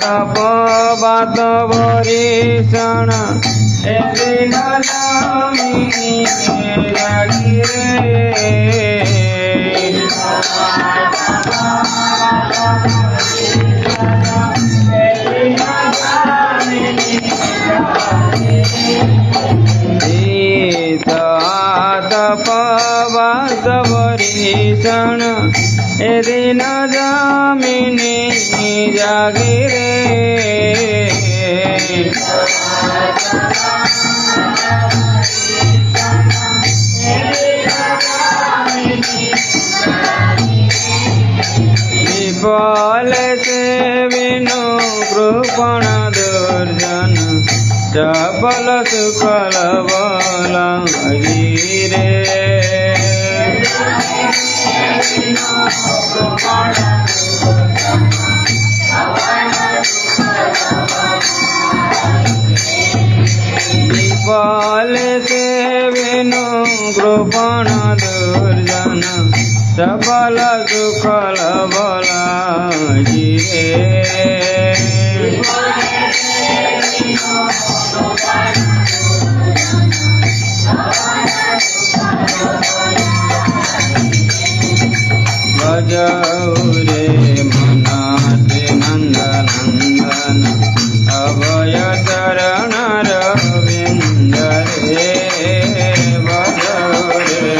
तपवात वरीषण एदिन जामिनी लागी तपवात वरीषण एदिन जामिनी जागी विफल से विनु कृपण दुर्जन चपल सुफल बल गिरे विफल से विनु कृपण दुर्जन सबल सुखल बल गिरे भजौरे मनाते नंदनंदन अभय चरण रविंद रे भजौरे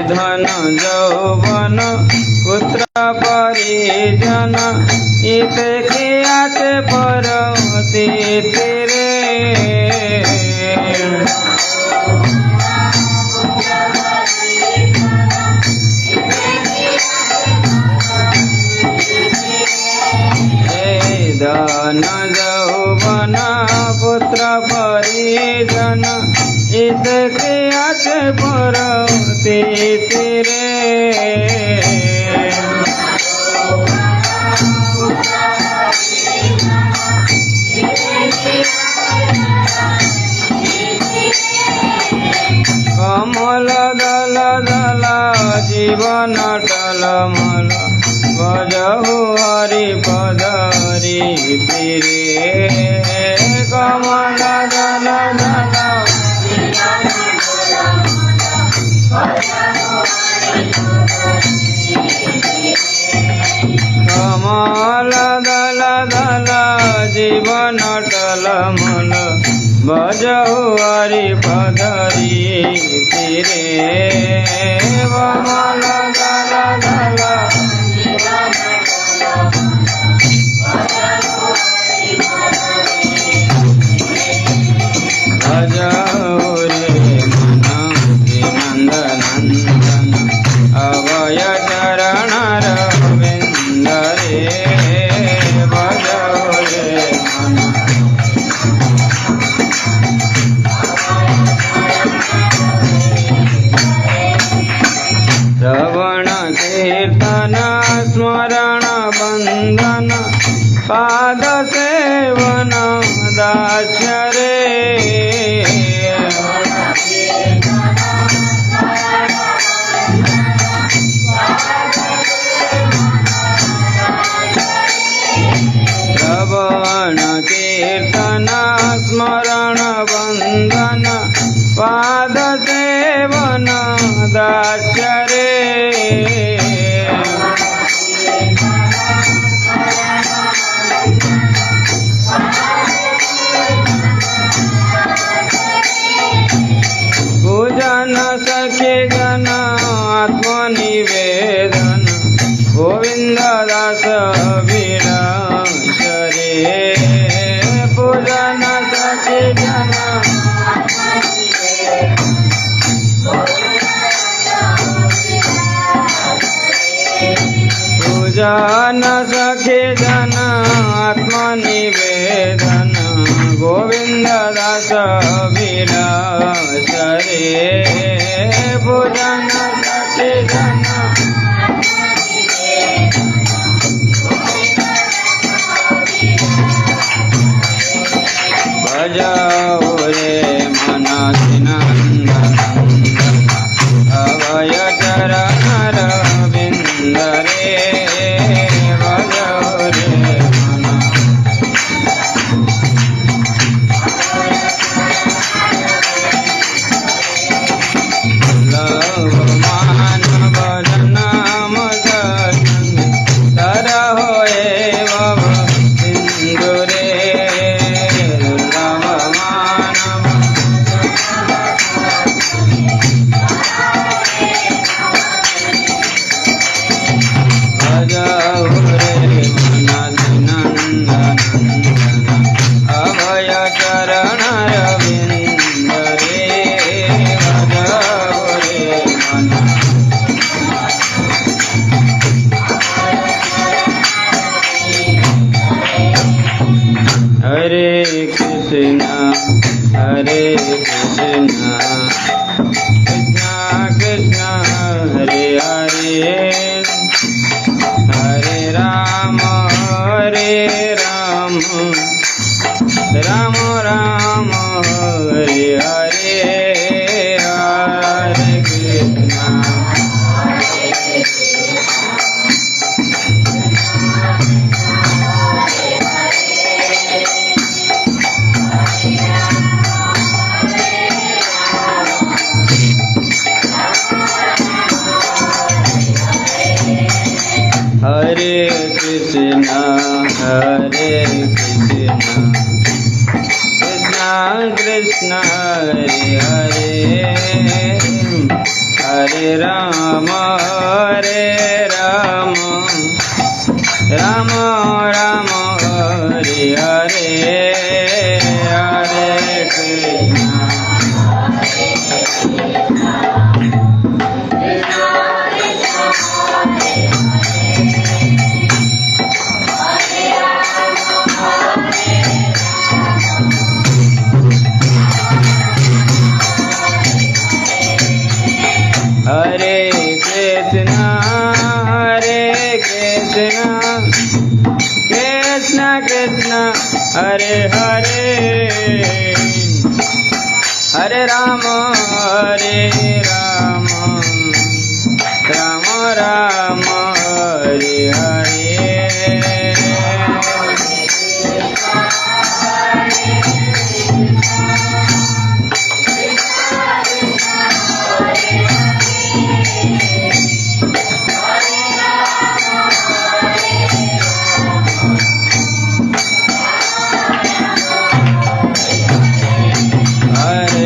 धन यौवन पुत्र परिजन इते खियाते परमति तेरे धन यौवन पुत्र परिजन इते खियाते परमति तेरे कमल दल दल जीवन टलमल भजहु हरि पदरी फिरे कमल दल दल कमल दल दल जीवन टलमल भजहु हरि पदरी तीरे वमल दल दल भजौ रे मन नंद नंदन अभय चरण रविंद रे भजौ रे मन श्रवण कीर्तन स्मरण बंदन पाद सेवन दास्य रे श्रवण कीर्तन स्मरण बंदन पाद सेवन दास्य रे पूजन सखी जन आत्मनिवेदन गोविंद दास विलास रे पूजन सखी जन पूजन सखी जन आत्मनिवेदन गोविंद दास विलास रे पूजन सखी जन भजौ रे मन नंदन अभय चरण रविंद रे भजौ रे मन लव मान भजन मदन तर होए भव सिंधु रे लव मान भजौ रे मन नंदन अभय चरण रविंद रे भजौ रे मन हरे कृष्ण कृष्ण कृष्ण हरे हरे हरे राम राम राम हरे हरे हरे कृष्ण हरे कृष्ण कृष्ण कृष्ण हरे हरे हरे राम राम राम हरे हरे हरे कृष्ण हरे कृष्ण कृष्ण कृष्ण हरे हरे हरे राम राम राम हरे हरे हरे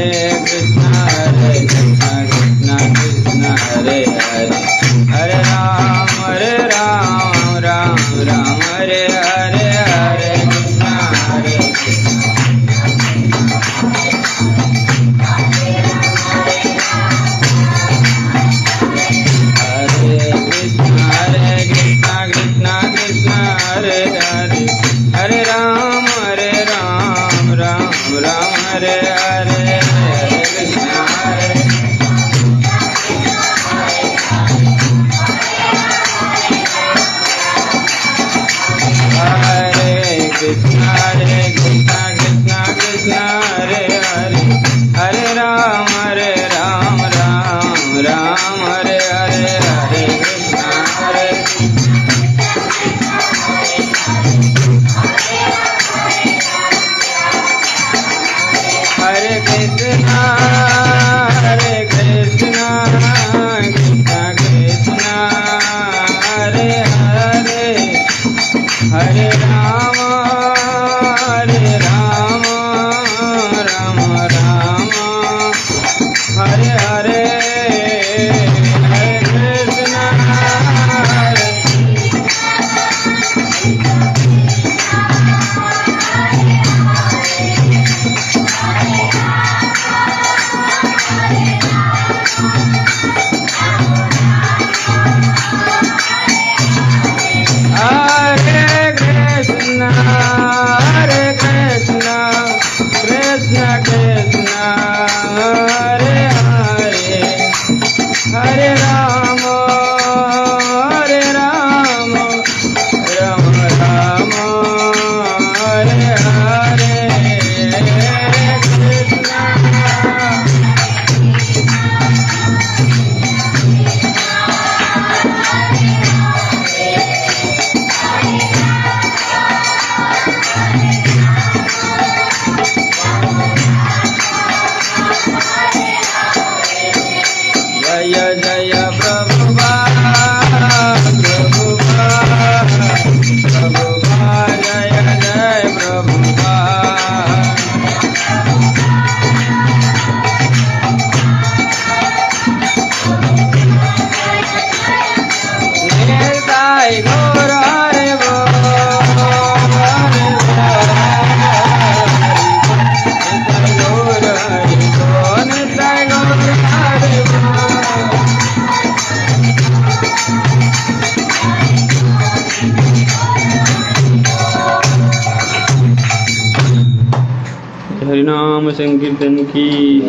नाम संकीर्तन की,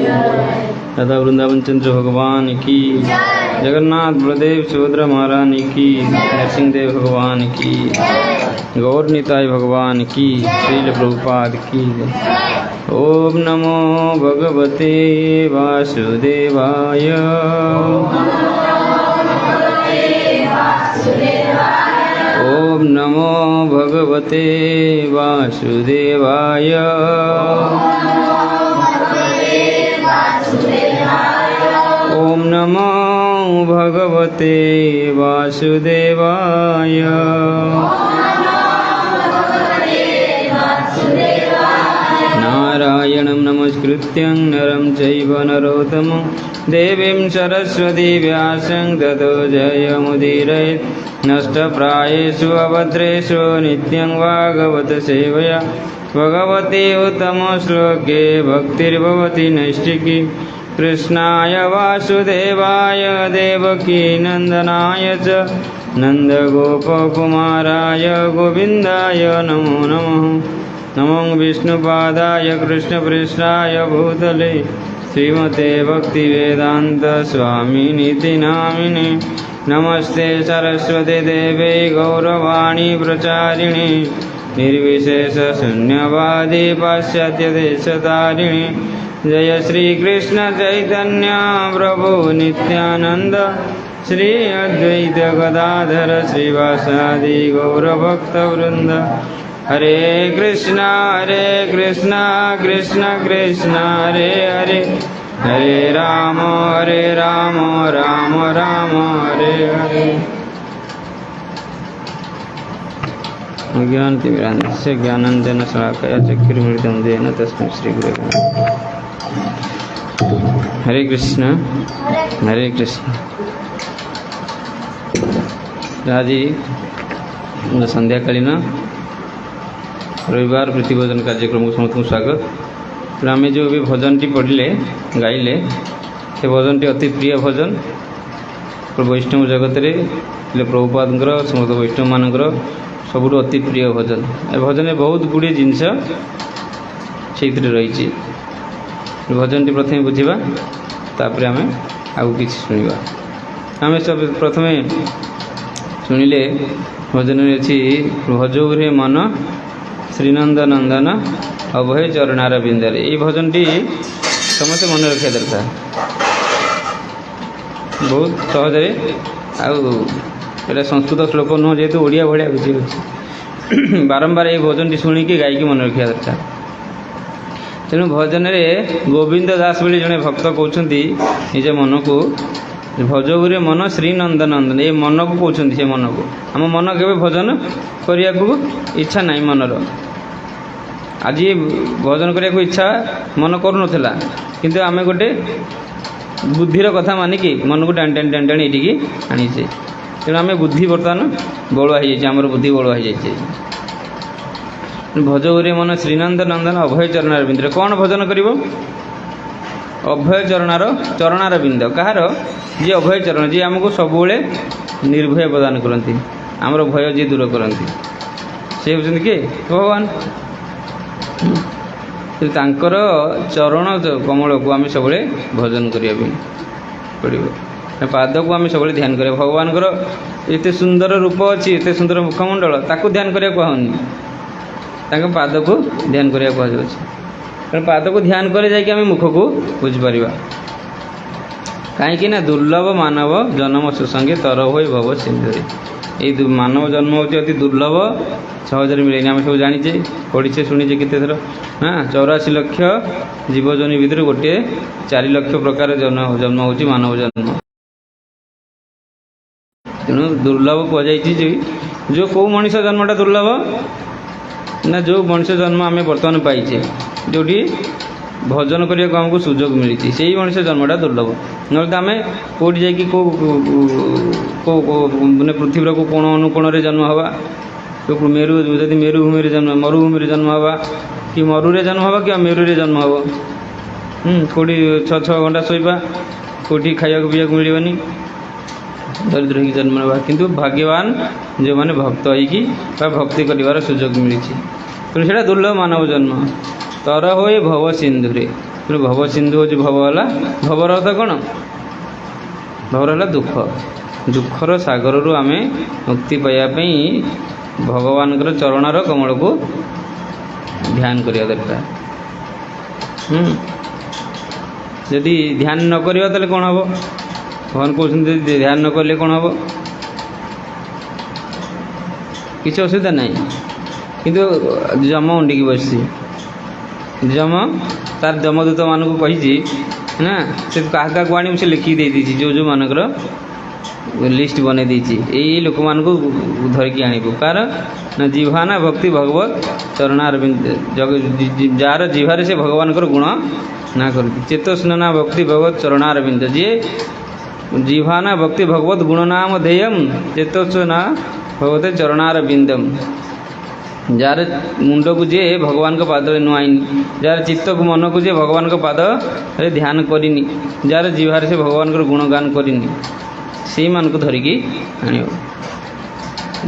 राधा वृंदावन चंद्र भगवान की, जगन्नाथ बलदेव सुभद्रा महारानी की, नरसिंह देव भगवान की, गौर निताई भगवान की, श्रील प्रभुपाद की। ओम नमो भगवते वासुदेवाय। ओम नमो भगवते वासुदेवाय। ओम नमो भगवते वासुदेवाय। नारायणं नमस्कृत्यं नरं चैव नरोत्तमं देवीं सरस्वती व्यासं ततो जयमुदीरयेत्। नष्टप्रायेषु अभद्रेषु नित्यं भागवत सेवया भगवती उत्तमश्लोके भक्तिर्भवति नैष्टिकी। कृष्णाय वासुदेवाय देवकी नन्दनाय च नन्दगोपकुमाराय गोविन्दाय नमो नमः। नमो विष्णुपादाय कृष्णपृष्ठाय भूतले श्रीमते भक्तिवेदान्त स्वामिनीति नामिने। नमस्ते सरस्वती देवे गौरवाणी प्रचारिणे निर्विशेष शून्यवादी पाश्चात्य देशतारिणे। जय श्री कृष्ण चैतन्य प्रभु नित्यानंद श्री अद्वैत गदाधर श्रीवासादि गौरभक्तवृंद। हरे कृष्णा कृष्ण कृष्ण हरे हरे, हरे राम राम राम हरे हरे। ज्ञानतिमिरान्धस्य ज्ञानाञ्जन शलाकया चक्षुर्मिलितं येन तस्मै श्रीगुरवे नमः। हरे कृष्ण आज संध्याकालीन रविवार प्रीतिभोजन कार्यक्रम को समस्त स्वागत। आम जो भी भजन टी पढ़ले गाइले से भजन टी अति प्रिय भजन वैष्णव जगत रे प्रभुपाद समस्त वैष्णव मानकर सबुठ अति प्रिय भजन। ए भजन बहुत गुड़े जिनस से रही। भजन टी प्रथम बुझा तापर आम आगे कि शुणा। आम सब प्रथम शुणिले भजन अच्छी भजौरे मन श्रीनंद नंदन अभय चरणार बिंदरे। ये भजन टी समस्त मन रखा दरकार। बहुत सहजरे आटा संस्कृत श्लोक नुह जेहेतु ओडिया भाया बुझी बारंबार ये भजन टी शुणिकी गायकी मन रखा दरकार। तेणु भजन में गोविंद दास बोली जड़े भक्त कहते निज मन को भजगुरे मन श्रीनंद नंदन। ये मन को कहते से मन को आम मन के भजन करने को इच्छा ना मनर। आज भजन करने को इच्छा मन करूँ किंतु आम गोटे बुद्धिर कथा मानिकी मन को टाणी टाणी टाणी टाणी ये आनीचे। तेणु आम बुद्धि बर्तमान बलुआ हो जाए, बुद्धि बलुआ हो जाए। भजगुरे मन श्रीनंद नंदन अभय चरणार बिंदु। कौन भजन करिवो? अभय चरणार बिंद। कहार? जी अभय चरण, जी आमको सबुले निर्भय प्रदान करती, आमर भय जी दूर करती, से होती किए? भगवान। तांकर चरण कमल को आम सब भजन करिया पड़ो। पाद को आम सब ध्यान करिया। भगवान एते सुंदर रूप अच्छी, एते सुंदर मुखमंडल, ताकू ध्यान करिया कहनी, पाद को ध्यान करिया कह। पाद को ध्यान करे जाकि आम मुख को बुझीपर। कहीं ना दुर्लभ मानव जन्म सुसंगे तर हो भव सिंधुरे। ये मानव जन्म होती अति दुर्लभ, सहजरे मिले। आम सब जाचे पढ़ीचे शुणीचे केते थर। हाँ, 84 लक्ष जीवजनी भितर गोटे 4 लक्ष प्रकार जन्म हो मानव जन्म। तेणु दुर्लभ कहुई जो कौ मनीष जन्मटा दुर्लभ ना, जो मनुष्य जन्म आम बर्तमान पाइचे जोटी भजन करने को आमको सुजोग मिली, से ही मनुष्य जन्मटा दुर्लभ। ना तो आम कौटी जा मैंने पृथ्वी को कोण अनुकोण जन्म हवा, तो मेरु जदि मेरुभूमि जन्म, मरुभूमि जन्म हवा कि मरुरे जन्म हवा कि मेरु जन्म हम। कौटी 6 घंटा शोबा, कौटी खाया पीवा मिलनी, दरिद्र हो जन्म ना। किंतु भाग्यवान जो मैंने भक्त होगी भक्ति कर सुजोग मिली। तेणु से दुर्लभ मानव जन्म। तर होए भव सिंधुरे। भव सिंधु हूँ भव है भवर अर्थ कौन भवर है दुख दुखर सागर रु आम मुक्ति पाइबापी भगवान चरणर कमल को ध्यान करिया दरकार। यदि ध्यान न करिया ताले कौन हम भगवान कहते ध्यान न कले कौन हम किसी असुविधा नहीं किंतु जम उंडिकी बसी जम तार जमदूत मानक कही ना से क्या क्या आनी से लिखिक दे जो जो मानकर लिस्ट बन यही लोक मान धरिकी आणबू कार ना जिह्वाना भक्ति भगवत चरणारविंद जार जिह्वार से भगवान गुण ना कर चेतस्ना भक्ति भगवत चरणारविंद जी जिह्वाना भक्ति भगवत गुणनाम ध्येयम चेतस्ना भगवते चरणारविंदम जार मुंड को जे भगवान को पाद नुआईनी जार चित्त को मन को जे भगवान को पाद ध्यान करनी जार जिह्वार से भगवान गुणगान करनी से मान को धरिकी आण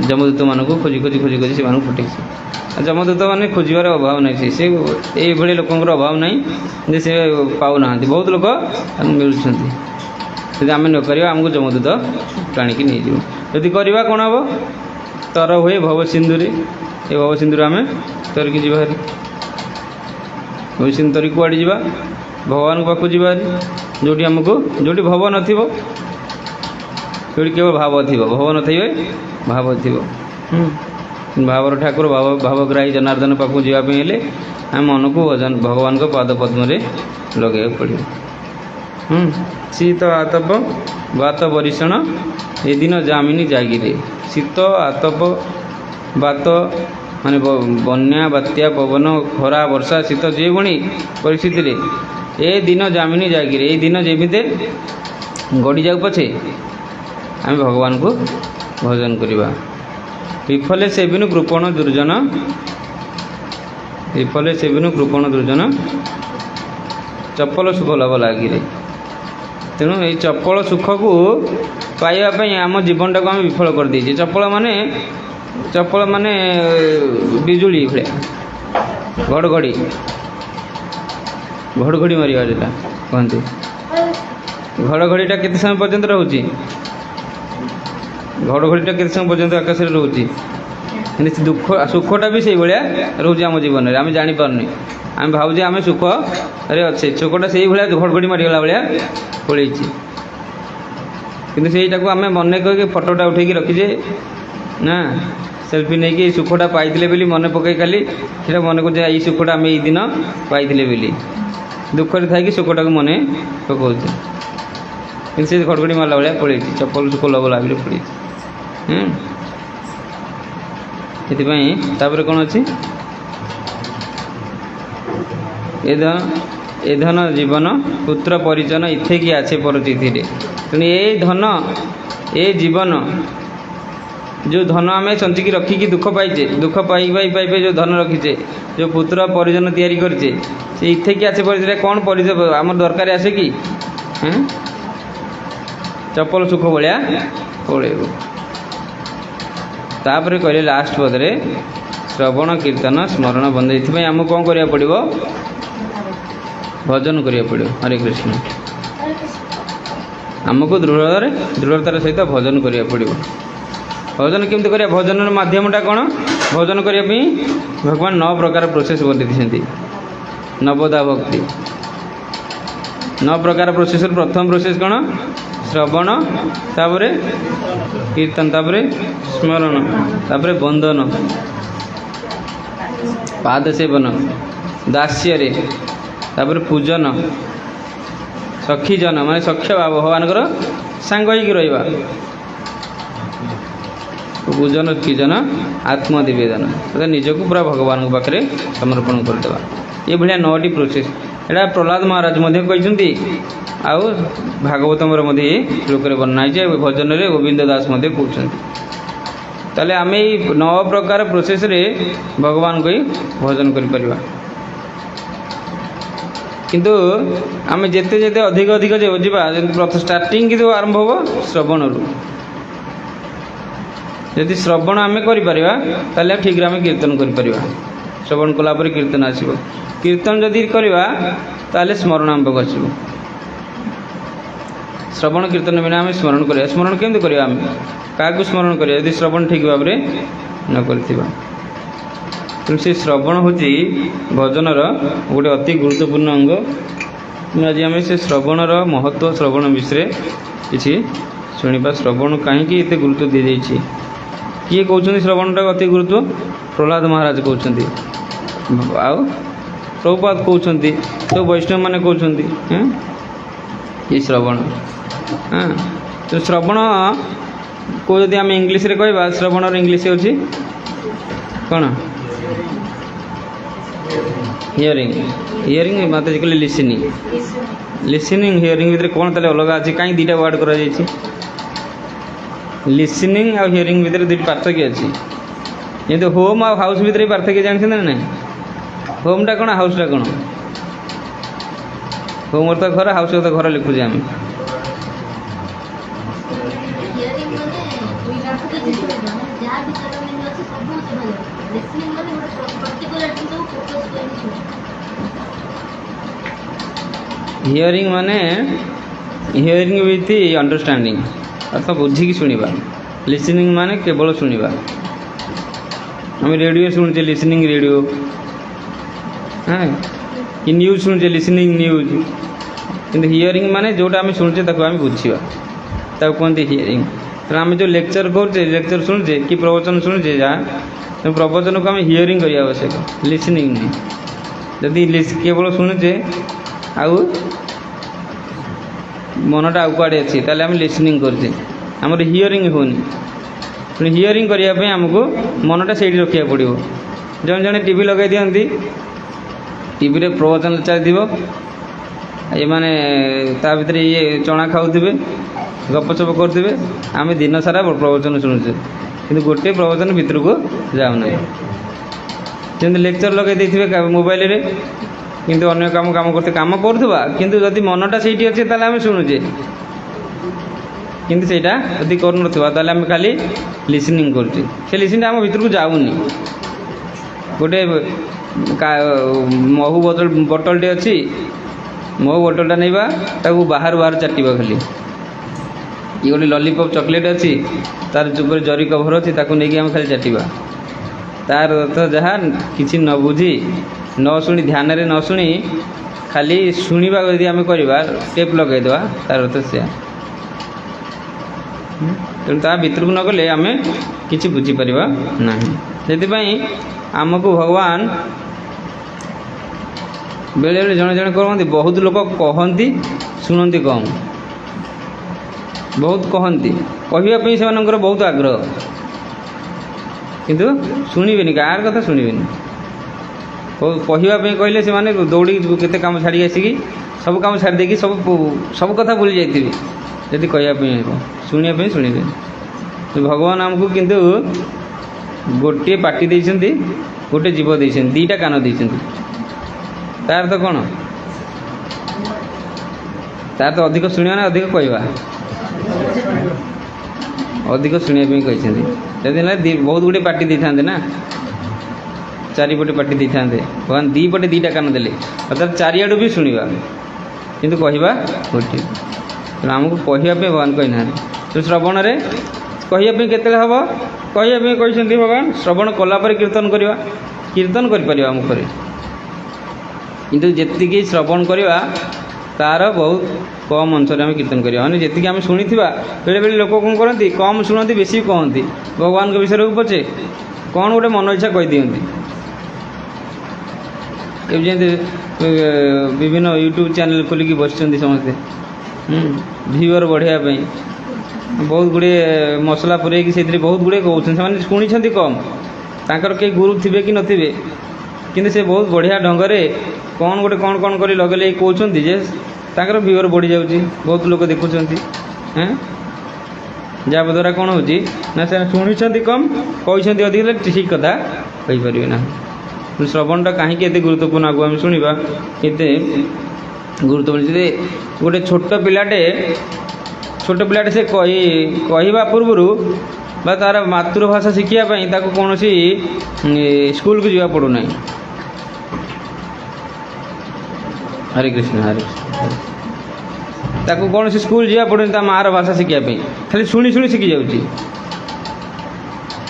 जमदूत मान को खोजी खोजी खोजी खोजी से फटे जमदूत मैंने खोजार अभाव नहीं से ये लोक अभाव नहीं जे से पाऊना बहुत लोग मिलुं आम नक आमको जमदूत टाणिकी नहीं जदि करवा कौन हम तर हुए भव सिंधुरे ये भव सिंधुरे आम तरिकी जी भव सिंधु तरी कूड़े जा भगवान पाक जा जो आमको जो भव न केवल भाव थी भव न भाव थी भावर ठाकुर भाव भावग्राही जनार्दन पाक जावाई आम मन को भगवान को पाद पद्म लगे पड़ो। शीत आतप बात बरिषण ए दिन जामिनी जागिरे शीत आतप बात माने बन्या बात्या पवन खरा वर्षा शीत जे भणी परिस्थिति ए दिन जामिनी जागिरे ए दिन जेमिते गड़ी जाऊ पछे आम भगवान को भजन करवा। विफले से बिनु कृपण दुर्जन विफले से बिनु कृपण दुर्जन चपल सुख लाभ लगे तेणु ये चपल सुख को पाइबापी आम जीवन टाक आम विफल कर देचे चपल माने बिजुली भाया घड़घड़ी घड़घड़ी मारे कहते घड़घड़ीटा केते समय पर्यंत रोचे घड़घड़ीटा केते समय पर्यंत आकाश में रोचे दुख सुखटा भी से भाया रोचे आम जीवन में आम जापारे आम भावजे आम सुख अरे अच्छे सुखटा से भाया घड़घड़ी मारिगला भाया पड़े कि आम मन करके फटोटा उठे रखीजे ना सेल्फी नहीं कि सुखटा पाई मन पकई खाली से मन को ये सुखटा आम ये दिन पाई दुखरे था कि सुखटा को मन पकाचे कि से घड़घड़ी मारला भाया पड़े चपल सुख लभ लगे पड़े से कौन अच्छी ए धन जीवन पुत्र परिजन इथे कि आछे परचिथि तेणु ये धन ये जीवन जो धन आम संचिकी रखिकी दुख पाइचे दुख पाई पाई पाई पाई जो धन रखीचे जो पुत्र परिजन तैयारी करचे से इथे कि आछे परिचय कौन परिचय आम दरकार आसे कि चपल सुख भाया पड़ेब। तापर कहले लास्ट पदरे श्रवण कीर्तन स्मरण बंद ये आमको कौन करा पड़ो भजन करिया पड़ो। हरे कृष्ण आमको दृढ़तार सहित भजन करिया पड़ो। भजन केमती करिया भजन माध्यमटा कौन भजन करने भगवान 9 प्रकार प्रोसेस बन नवदा भक्ति 9 प्रकार प्रोसेस प्रथम प्रोसेस कौन श्रवण तापर कीर्तन तापर स्मरण तापर बंधन पाद सेवन दास्य तापर पूजन सखीजन माने सख्य भगवान सांग रहा पूजन सखीजन आत्मनिवेदन निजक पूरा भगवान पाखे समर्पण करदे ये भाया 9टी प्रोसेस एटा प्रहलाद महाराज कहते आउ भागवतम श्लोक बनाई भजन में गोविंद दास कहते ताले आम 9 प्रकार प्रोसेस रे भगवान को ही भजन कर किंतु आम जिते जिते अधिक अधिक जा स्टार्टिंग किंतु आरंभ हो श्रवण रु यदि श्रवण आम कर ठीक आम कीर्तन कर श्रवण कलापर कीर्तन आसो कीर्तन जदि करवा ताले स्मरण आरंभ कर श्रवण कीर्तन बिना आम स्मरण करा स्मरण केमती करवा आम क्या स्मरण करा यदि श्रवण ठीक भाव में न करथिबा तेणु से श्रवण हूँ भजनर गोटे अति गुरुत्वपूर्ण अंग आज आम से श्रवणर महत्व श्रवण विषय किसी शुणा श्रवण कहीं एत गुरुत्व दी जाइए किए कहते श्रवण अति गुरुत्व प्रहलाद महाराज कहते आउ प्रभुपाद कहते सब वैष्णव मैंने कहते ये श्रवण हाँ तो श्रवण को जब आम इंग्लीश रे कहवा श्रवणर इंग्लीश अच्छी कौन हियरिंग हियरिंग माता जी कहले लिसनिंग लिसनिंग हियरिंग भितर कौन ताले अलग अच्छी कहीं दुटा वर्ड करा लिसनिंग और हियरिंग भितर दुटी पार्थक्य अच्छी जमी होम और हाउस भितर पार्थक्य जानते ना ना होमटा कौन हाउसटा कौन होम अर्थ घर हाउस अर्थ घर लिखुचे आम हियरिंग माने हियरिंग विथ अंडरस्टैंडिंग अर्थ बुझिकी शुणा लिसनिंग माने केवल शुणा आम रेडियो शुणुचे लिसनिंग रेडियो हाँ कि न्यूज शुणुचे लिसनिंग न्यूज किंतु हियरिंग माने जोटा आम शुणुचे आम बुझा कहते हियरिंग तेना आम जो लेक्चर करचे लेक्चर शुणुचे कि प्रवचन शुणुचे जहाँ प्रवचन को आम हियरिंग करने आवश्यक लिसनिंग नहीं जदि केवल शुणुचे आउ मनटा आउ कड़े अच्छी ताले आम लिसनिंग करचे आमर हियरिंग होनी हियरिंग करने आमको मनटा से रखा पड़ो जड़े जड़े टीवी लगे दिखती टीवी रे प्रवचन चलती ये माने ता भीतर ये चना खाऊे गपसप करुवे आम दिन सारा प्रवचन शुणुचे कि गोटे प्रवचन भितर को जाऊना जमी लेक्चर लगे देते मोबाइल रे किंतु अन्य काम काम करते काम करुवा किंतु जदि मनटा से अच्छे ताले आम शुणुचे किंतु सेटा जदि करुनथिबा ताले आम खाली लिसनिंग करुचे से लिसनिंग आम भीतर को जाऊनी गोटे महू बोतल टे अच्छी महू बोतलटा नहीं ताकू बाहर बाहर चाटिबा खाली ये गोटे लॉलीपॉप चॉकलेट अच्छी तार ऊपर जरी कभर अच्छी ताकू नहीं आम खाली चाटिबा तार अर्थ जहाँ किसी न बुझी न शुणी ध्यान रे न शुणी खाली शुणा यदि आम करवा टेप लगेदे तार अर्थ से तेणु ता भीतर को न गले आम कि बुझीपर ना से आमको भगवान बेले बेले जड़े जड़े कहते बहुत लोग कहती शुणती कम बहुत कहती कहवाई से बहुत आग्रह किंतु शुणवे कार कथा शुणवे कहवाई कहले से माने दौड़ी केते काम छाड़ी आसिकी सब काम छाड़ी देकी सब कथा भूली जाइए जदि कहवाई शुणापी शुणे तो भगवान आमको किंतु गोटे पार्टी देइछन्ति गोटे जीव देइछन्ति दीटा कान देइछन्ति तार तो कौन तार तो अधिक शुणा ना अधिक कहवा अधिक शुणापी कहते जदि बहुत गुटे पार्टी दे था ना चारिपटे पार्टी दे था भगवान दीपटे दीटा कान देले अर्थात चारिआडू भी शुणा किंतु कहवा गोटे तेणु आमको कहवाई भगवान कही ना तो श्रवण रे कहवाई केते हम कहवाई कहते भगवान श्रवण कलापर कीर्तन करवा कीर्तन कर मुखरे किंतु जी श्रवण करवा तार बहुत कम अंशर आम कीर्तन करवा मैंने जी आम शुणी बेले बेले लोक कौन करती कम शुणती बेसी कहती भगवान के विषय को पचे कौन गोटे मन इच्छा कही दिखती विभिन्न यूट्यूब चैनल खोलिकी बस समस्ते व्यूअर बढ़ापी बहुत गुड़े मसला पुरेकी से बहुत गुड़े कहते शुणी कम तांकर कई गुरु थे कि नथिबे किंतु से बहुत बढ़िया ढंगरे कौन गोटे कौन कर लगे कहते जे तांकर व्यूअर बढ़ी जाऊँगी बहुत लोग देखुं जहाँद्वारा कौन हो शुणी कम कहते अधिक ठीक कथा कहीपर ना श्रवणटा कहीं गुरुत्वपूर्ण आगु आम शुणा केते गुरुत्वपूर्ण गोटे छोट पिलाटे से कहवा पूर्व बा तार मातृभाषा शिखापी कौन स्कूल को जावा पड़ूना। हरे कृष्ण हरे ताको कौन स्कूल जावा पड़ूनी मार भाषा शिखापी खाली शुणी शुणी शिखी जाऊँगी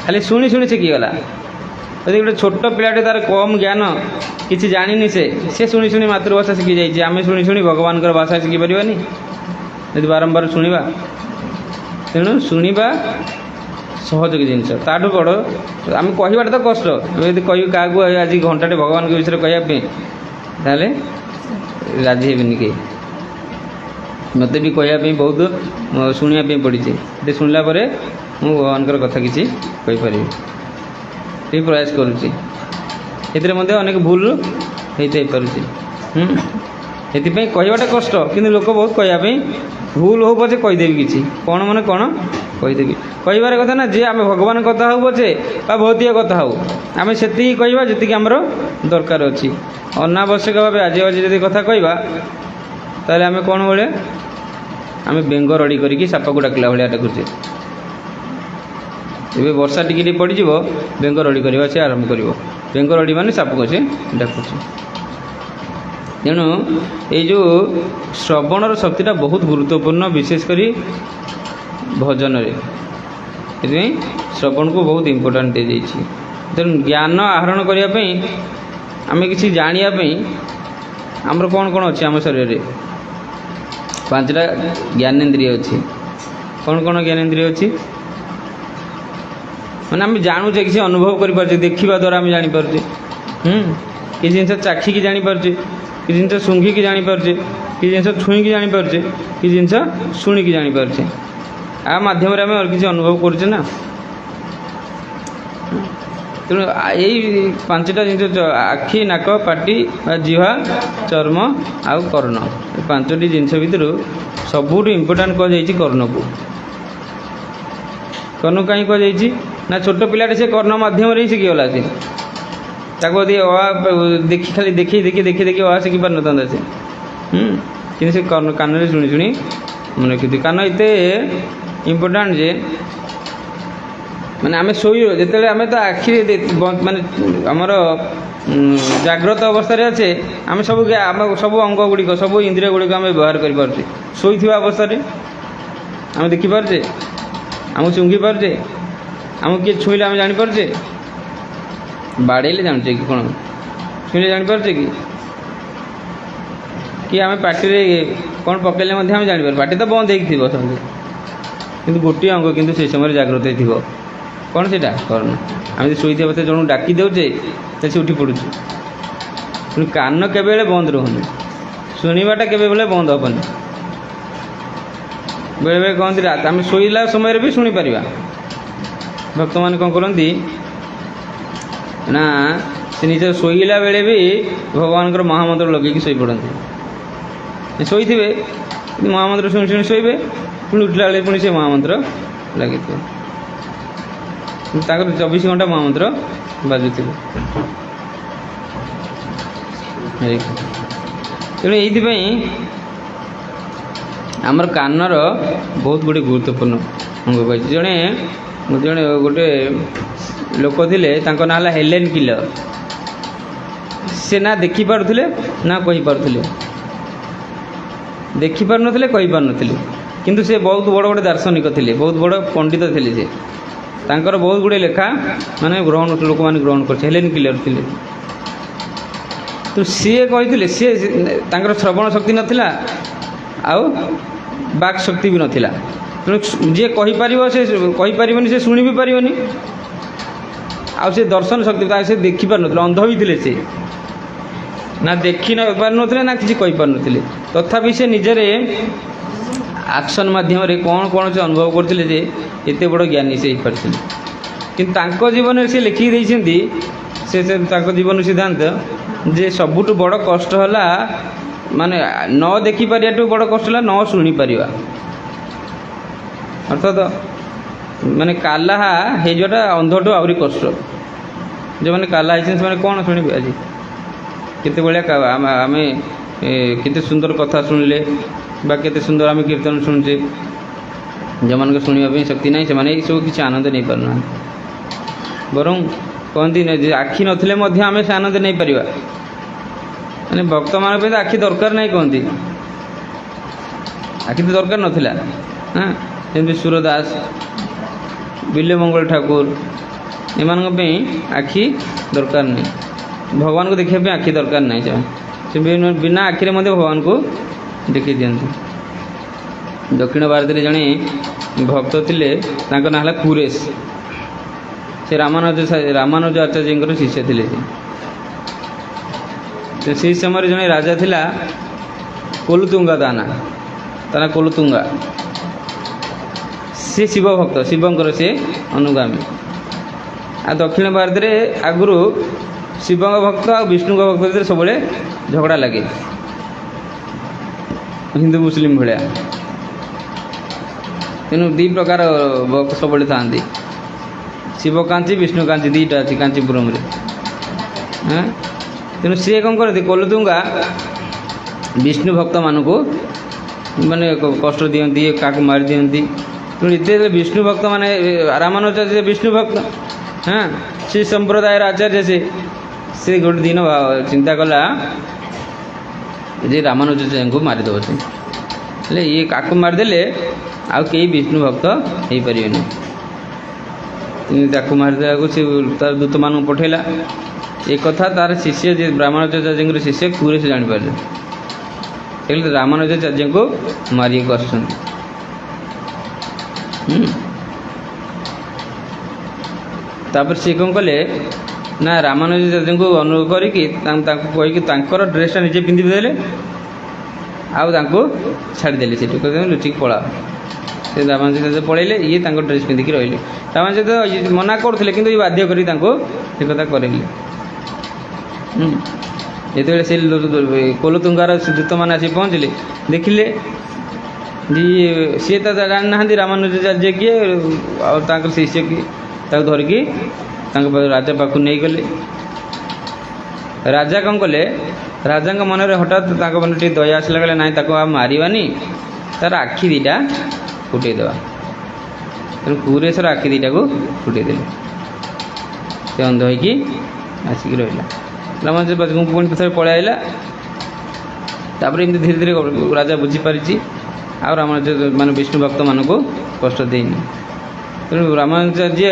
खाली शुणी शुणी शिखीगला। यदि गोटे छोट पिलाटे तार कम ज्ञान किसी जानी से शुणी शुणी मातृभाषा शिखी जाइए आम शुणी शुणी भगवान भाषा शिखी पारानी यदि बारंबार शुणा। तेणु शुणा सहयोगी जिनस ताठू बड़ आम कहवाटा तो कष्ट यदि कह क्या आज घंटाटे भगवान के विषय कहवाई ताले राजी हेबी कहीं मत भी कहवाई बहुत शुणापी पड़ी ये शुणला मु भगवान कथा किसी कहीपरि ये प्रयास करुँची अनेक भूल होती पार्टी ये कहवाटा कष्ट कि लोक बहुत कहवाई भूल हो पचे कहीदेवी किसी कौन मैंने कौन कहीदेवी कहबार कथा ना जे आम भगवान कथा हो पचे भौतिक कथा हो आम से कहवा जी आमर दरकार अच्छी अनावश्यक भाव आज आज जब कथा कहवा ताले आम कौन भाया आम बेंग रड़ी करके साप को डाकला भाया डाकुचे। ये वर्षा टिके पड़ बेंग रड़ी करवा से आरंभ कर बेंग रड़ी मान साप को से डाकुचे। तेणु ये जो श्रवणर शक्तिटा बहुत गुरुत्वपूर्ण विशेषकर भजन रे श्रवण को बहुत इम्पोर्टाट दी जाइए। तेणु ज्ञान आहरण करने आम कि जानापी आमर कौन कौन अच्छे आम शरीर में 5टा ज्ञानेन्द्रिय अच्छी कौन कौन ज्ञानेन्द्रिय अच्छी मैंने आम जानूचे किसी अनुभव कर देखा द्वारा आम जापारे किसी जिन चाखिकी जापारे कि जिन शुंघिकी जापारे कि जिन छुईकी जापारे कि जिन शुणिकी जापारे आ माध्यम आम किसी अनुभव करुचे ना। तेणु यही 5टा जिन आखि नाक पाटी जिह्वा चर्म आउ कर्ण 5टी जिनस भितर सबुठ इम्पोर्टाट कहुई कर्ण को कर्ण कहीं कहुई ना छोट पिलाटे से कर्ण माध्यम ही शिखीगला से देखी खाली देखी देखी देखी देखी आ शिखी पार ना से कि से कान शुणी शुणी मन रखी कान एत इम्पोर्टाट जे माने आम शोई जो आम तो आखि माने आमर जाग्रत अवस्था अच्छे आम सब सब अंग गुड़िक सब इंद्रिय गुड़िक आम व्यवहार करें शोई अवस्था आम देखिपारे आम चुंगी पारे आम किए छुईले आम जापारे बाड़े जानचे कि कौन छुईले जापारे कि आम पार्टी कौन पकड़े आम जापर पार्टी तो बंद हो सब कि गोटे अंग कि से समय जाग्रत हो कौन से कर्ण आम शोई अवस्था जन डाकी दौचे से उठी पड़ू कान के बंद रोनी शुणाटा के बंद हेनी बेले बेले कहते रात आम शोला समय भी शुणी पार भक्त मैंने कौन करती ना से निज शोला बेले भी भगवान महामंत्र लगे शोई पड़ते शोई महामंत्र शुणी शुणी शोबे पुणी उठला बेले पुणी से महामंत्र लगे 24 घंटा महामंत्र बाजु तेणु ये आमर कानर बहुत गुड़े गुरुत्वपूर्ण अंग कही जड़े जड़े गोटे लोक थे ना हेलेन किलर से ना देखी पारुले ना कही पारुले देखी पार नथिले कही पार नथिले किंतु से बहुत बड़ बड़ दार्शनिक थे बहुत बड़ पंडित थे से तांकर बहुत गुड़े लेखा माने ग्रहण लोक मैंने ग्रहण कर हेलेन किलर थे तो सी कही सी श्रवण शक्ति नाला आउ बाक शक्ति भी नाला तेणु जी कहीपर से कहीपर से शुणी भी पारनी आउ से दर्शन शक्ति से देखी पार न अंध भी थे से ना देखी न पार न ना किसी कही पार नथिले तथापि से निजरे एक्शन माध्यम कौन कौन से अनुभव करते एत बड़ ज्ञानी से पार्टी कि जीवन से लिखिक से जीवन सिद्धांत जे सबुठ बड़ कष्ट है माने न देखी पारिया बड़ कष्ट है न शुणी पारिबा अर्थात माने काला हो जाटा अंधठू आहरी कष्ट जो मैंने काला है से कौन शुणे आज केते बड़िया आम केते सुंदर कथा शुणिले बा केते सुंदर आम कीर्तन शुणुचे ଯେଉଁମାନଙ୍କ ଶୁଣିବା ପାଇଁ ଶକ୍ତି ନାହିଁ ସେମାନେ ଏଇସବୁ କିଛି ଆନନ୍ଦ ନେଇପାରୁନାହାନ୍ତି। ବରଂ କହନ୍ତି ଯେ ଆଖି ନଥିଲେ ମଧ୍ୟ ଆମେ ସେ ଆନନ୍ଦ ନେଇପାରିବା। ମାନେ ଭକ୍ତମାନଙ୍କ ପାଇଁ ତ ଆଖି ଦରକାର ନାହିଁ କହନ୍ତି, ଆଖି ତ ଦରକାର ନଥିଲା। ହଁ, ଯେମିତି ସୁରଦାସ, ବିଲ୍ୱମଙ୍ଗଳ ଠାକୁର ଏମାନଙ୍କ ପାଇଁ ଆଖି ଦରକାର ନାହିଁ, ଭଗବାନଙ୍କୁ ଦେଖିବା ପାଇଁ ଆଖି ଦରକାର ନାହିଁ। ସେ ବିନା ଆଖିରେ ମଧ୍ୟ ଭଗବାନଙ୍କୁ ଦେଖି ଦିଅନ୍ତି। ଦକ୍ଷିଣ ଭାରତରେ ଜଣେ ଭକ୍ତ ଥିଲେ, ତାଙ୍କ ନାଁ ହେଲା କୁରେଶ। ସେ ରାମାନୁଜ ଆଚାର୍ଯ୍ୟଙ୍କର ଶିଷ୍ୟ ଥିଲେ। ସେ ସେହି ସମୟରେ ଜଣେ ରାଜା ଥିଲା କୋଲୁତୁଙ୍ଗା, ତା ନାଁ କୋଲୁତୁଙ୍ଗା। ସେ ଶିବ ଭକ୍ତ, ଶିବଙ୍କର ସେ ଅନୁଗାମୀ। ଆଉ ଦକ୍ଷିଣ ଭାରତରେ ଆଗରୁ ଶିବଙ୍କ ଭକ୍ତ ଆଉ ବିଷ୍ଣୁଙ୍କ ଭକ୍ତ ଭିତରେ ସବୁବେଳେ ଝଗଡ଼ା ଲାଗେ, ହିନ୍ଦୁ ମୁସଲିମ ଭଳିଆ। ତେଣୁ ଦୁଇ ପ୍ରକାର ଭକ୍ତ ସବୁବେଳେ ଥାଆନ୍ତି, ଶିବ କାଞ୍ଚି ବିଷ୍ଣୁ କାଞ୍ଚି ଦୁଇଟା ଅଛି କାଞ୍ଚିପୁରମରେ। ତେଣୁ ସିଏ କ'ଣ କରନ୍ତି, କୋଲୁତୁଙ୍ଗା ବିଷ୍ଣୁ ଭକ୍ତମାନଙ୍କୁ ମାନେ କଷ୍ଟ ଦିଅନ୍ତି, କାହାକୁ ମାରିଦିଅନ୍ତି। ତେଣୁ ଯେତେବେଳେ ବିଷ୍ଣୁ ଭକ୍ତ ମାନେ ରାମାନୁଜାଚାର୍ଯ୍ୟ ବିଷ୍ଣୁ ଭକ୍ତ, ସେ ସମ୍ପ୍ରଦାୟର ଆଚାର୍ଯ୍ୟ, ସେ ଗୋଟେ ଦିନ ଚିନ୍ତା କଲା ଯେ ରାମାନୁଜାଚାର୍ଯ୍ୟଙ୍କୁ ମାରିଦେବ। ସେ ହେଲେ ଇଏ କାକୁ ମାରିଦେଲେ ଆଉ କେହି ବିଷ୍ଣୁ ଭକ୍ତ ହେଇପାରିବେନି। ତାକୁ ମାରିଦେବାକୁ ସେ ତାର ଦୂତମାନଙ୍କୁ ପଠାଇଲା। ଏ କଥା ତାର ଶିଷ୍ୟ, ଯେ ରାମାନୁଜାଚାର୍ଯ୍ୟଙ୍କର ଶିଷ୍ୟ କୁରେଶ ଜାଣିପାରିଲେ। କହିଲେ ରାମାନୁଜାଚାର୍ଯ୍ୟଙ୍କୁ ମାରିବାକୁ ଆସୁଛନ୍ତି। ତାପରେ ସେ କ'ଣ କଲେ ନା, ରାମାନୁଜାଚାର୍ଯ୍ୟଙ୍କୁ ଅନୁରୋଧ କରିକି ତାଙ୍କୁ କହିକି ତାଙ୍କର ଡ୍ରେସ୍ଟା ନିଜେ ପିନ୍ଧି ଦେଲେ, ଆଉ ତାଙ୍କୁ ଛାଡ଼ିଦେଲେ। ସେଠୁ କହିଲେ ଲୁଚିକି ପଳାଅ। ସେ ରାମାନୁଜାଚାର୍ଯ୍ୟ ପଳେଇଲେ, ଇଏ ତାଙ୍କ ଡ୍ରେସ୍ ପିନ୍ଧିକି ରହିଲେ। ରାମାନୁଜାଚାର୍ଯ୍ୟ ମନା କରୁଥିଲେ, କିନ୍ତୁ ଇଏ ବାଧ୍ୟ କରି ତାଙ୍କୁ ସେ କଥା କରେଇଲେ। ଯେତେବେଳେ ସେ କୋଲୁତୁଙ୍ଗାର ଦୂତମାନେ ଆସି ପହଞ୍ଚିଲେ, ଦେଖିଲେ ଯେ ସିଏ ତ ଜାଣିନାହାନ୍ତି ରାମାନୁଜାଚାର୍ଯ୍ୟ କିଏ ଆଉ ତାଙ୍କର ଶିଷ୍ୟ କିଏ। ତାକୁ ଧରିକି ତାଙ୍କ ରାଜା ପାଖକୁ ନେଇଗଲେ। ରାଜା କ'ଣ କଲେ, ରାଜାଙ୍କ ମନରେ ହଠାତ୍ ତାଙ୍କ ମନରେ ଟିକେ ଦୟା ଆସିଲା। କହିଲେ ନାଇଁ, ତାକୁ ଆଉ ମାରିବାନି, ତାର ଆଖି ଦୁଇଟା ଫୁଟେଇଦେବା। ତେଣୁ କୁରେଶର ଆଖି ଦୁଇଟାକୁ ଫୁଟେଇଦେଲେ। ସେ ଅନ୍ଧ ହୋଇକି ଆସିକି ରହିଲା। ରାମାନୁଜାଚାର୍ଯ୍ୟ ପୁଣି ଥରେ ପଳେଇ ଆସିଲା। ତାପରେ ଏମିତି ଧୀରେ ଧୀରେ ରାଜା ବୁଝିପାରିଛି ଆଉ ରାମାନୁଜାଚାର୍ଯ୍ୟ ମାନେ ବିଷ୍ଣୁ ଭକ୍ତମାନଙ୍କୁ କଷ୍ଟ ଦେଇନି। ତେଣୁ ରାମାନୁଜାଚାର୍ଯ୍ୟ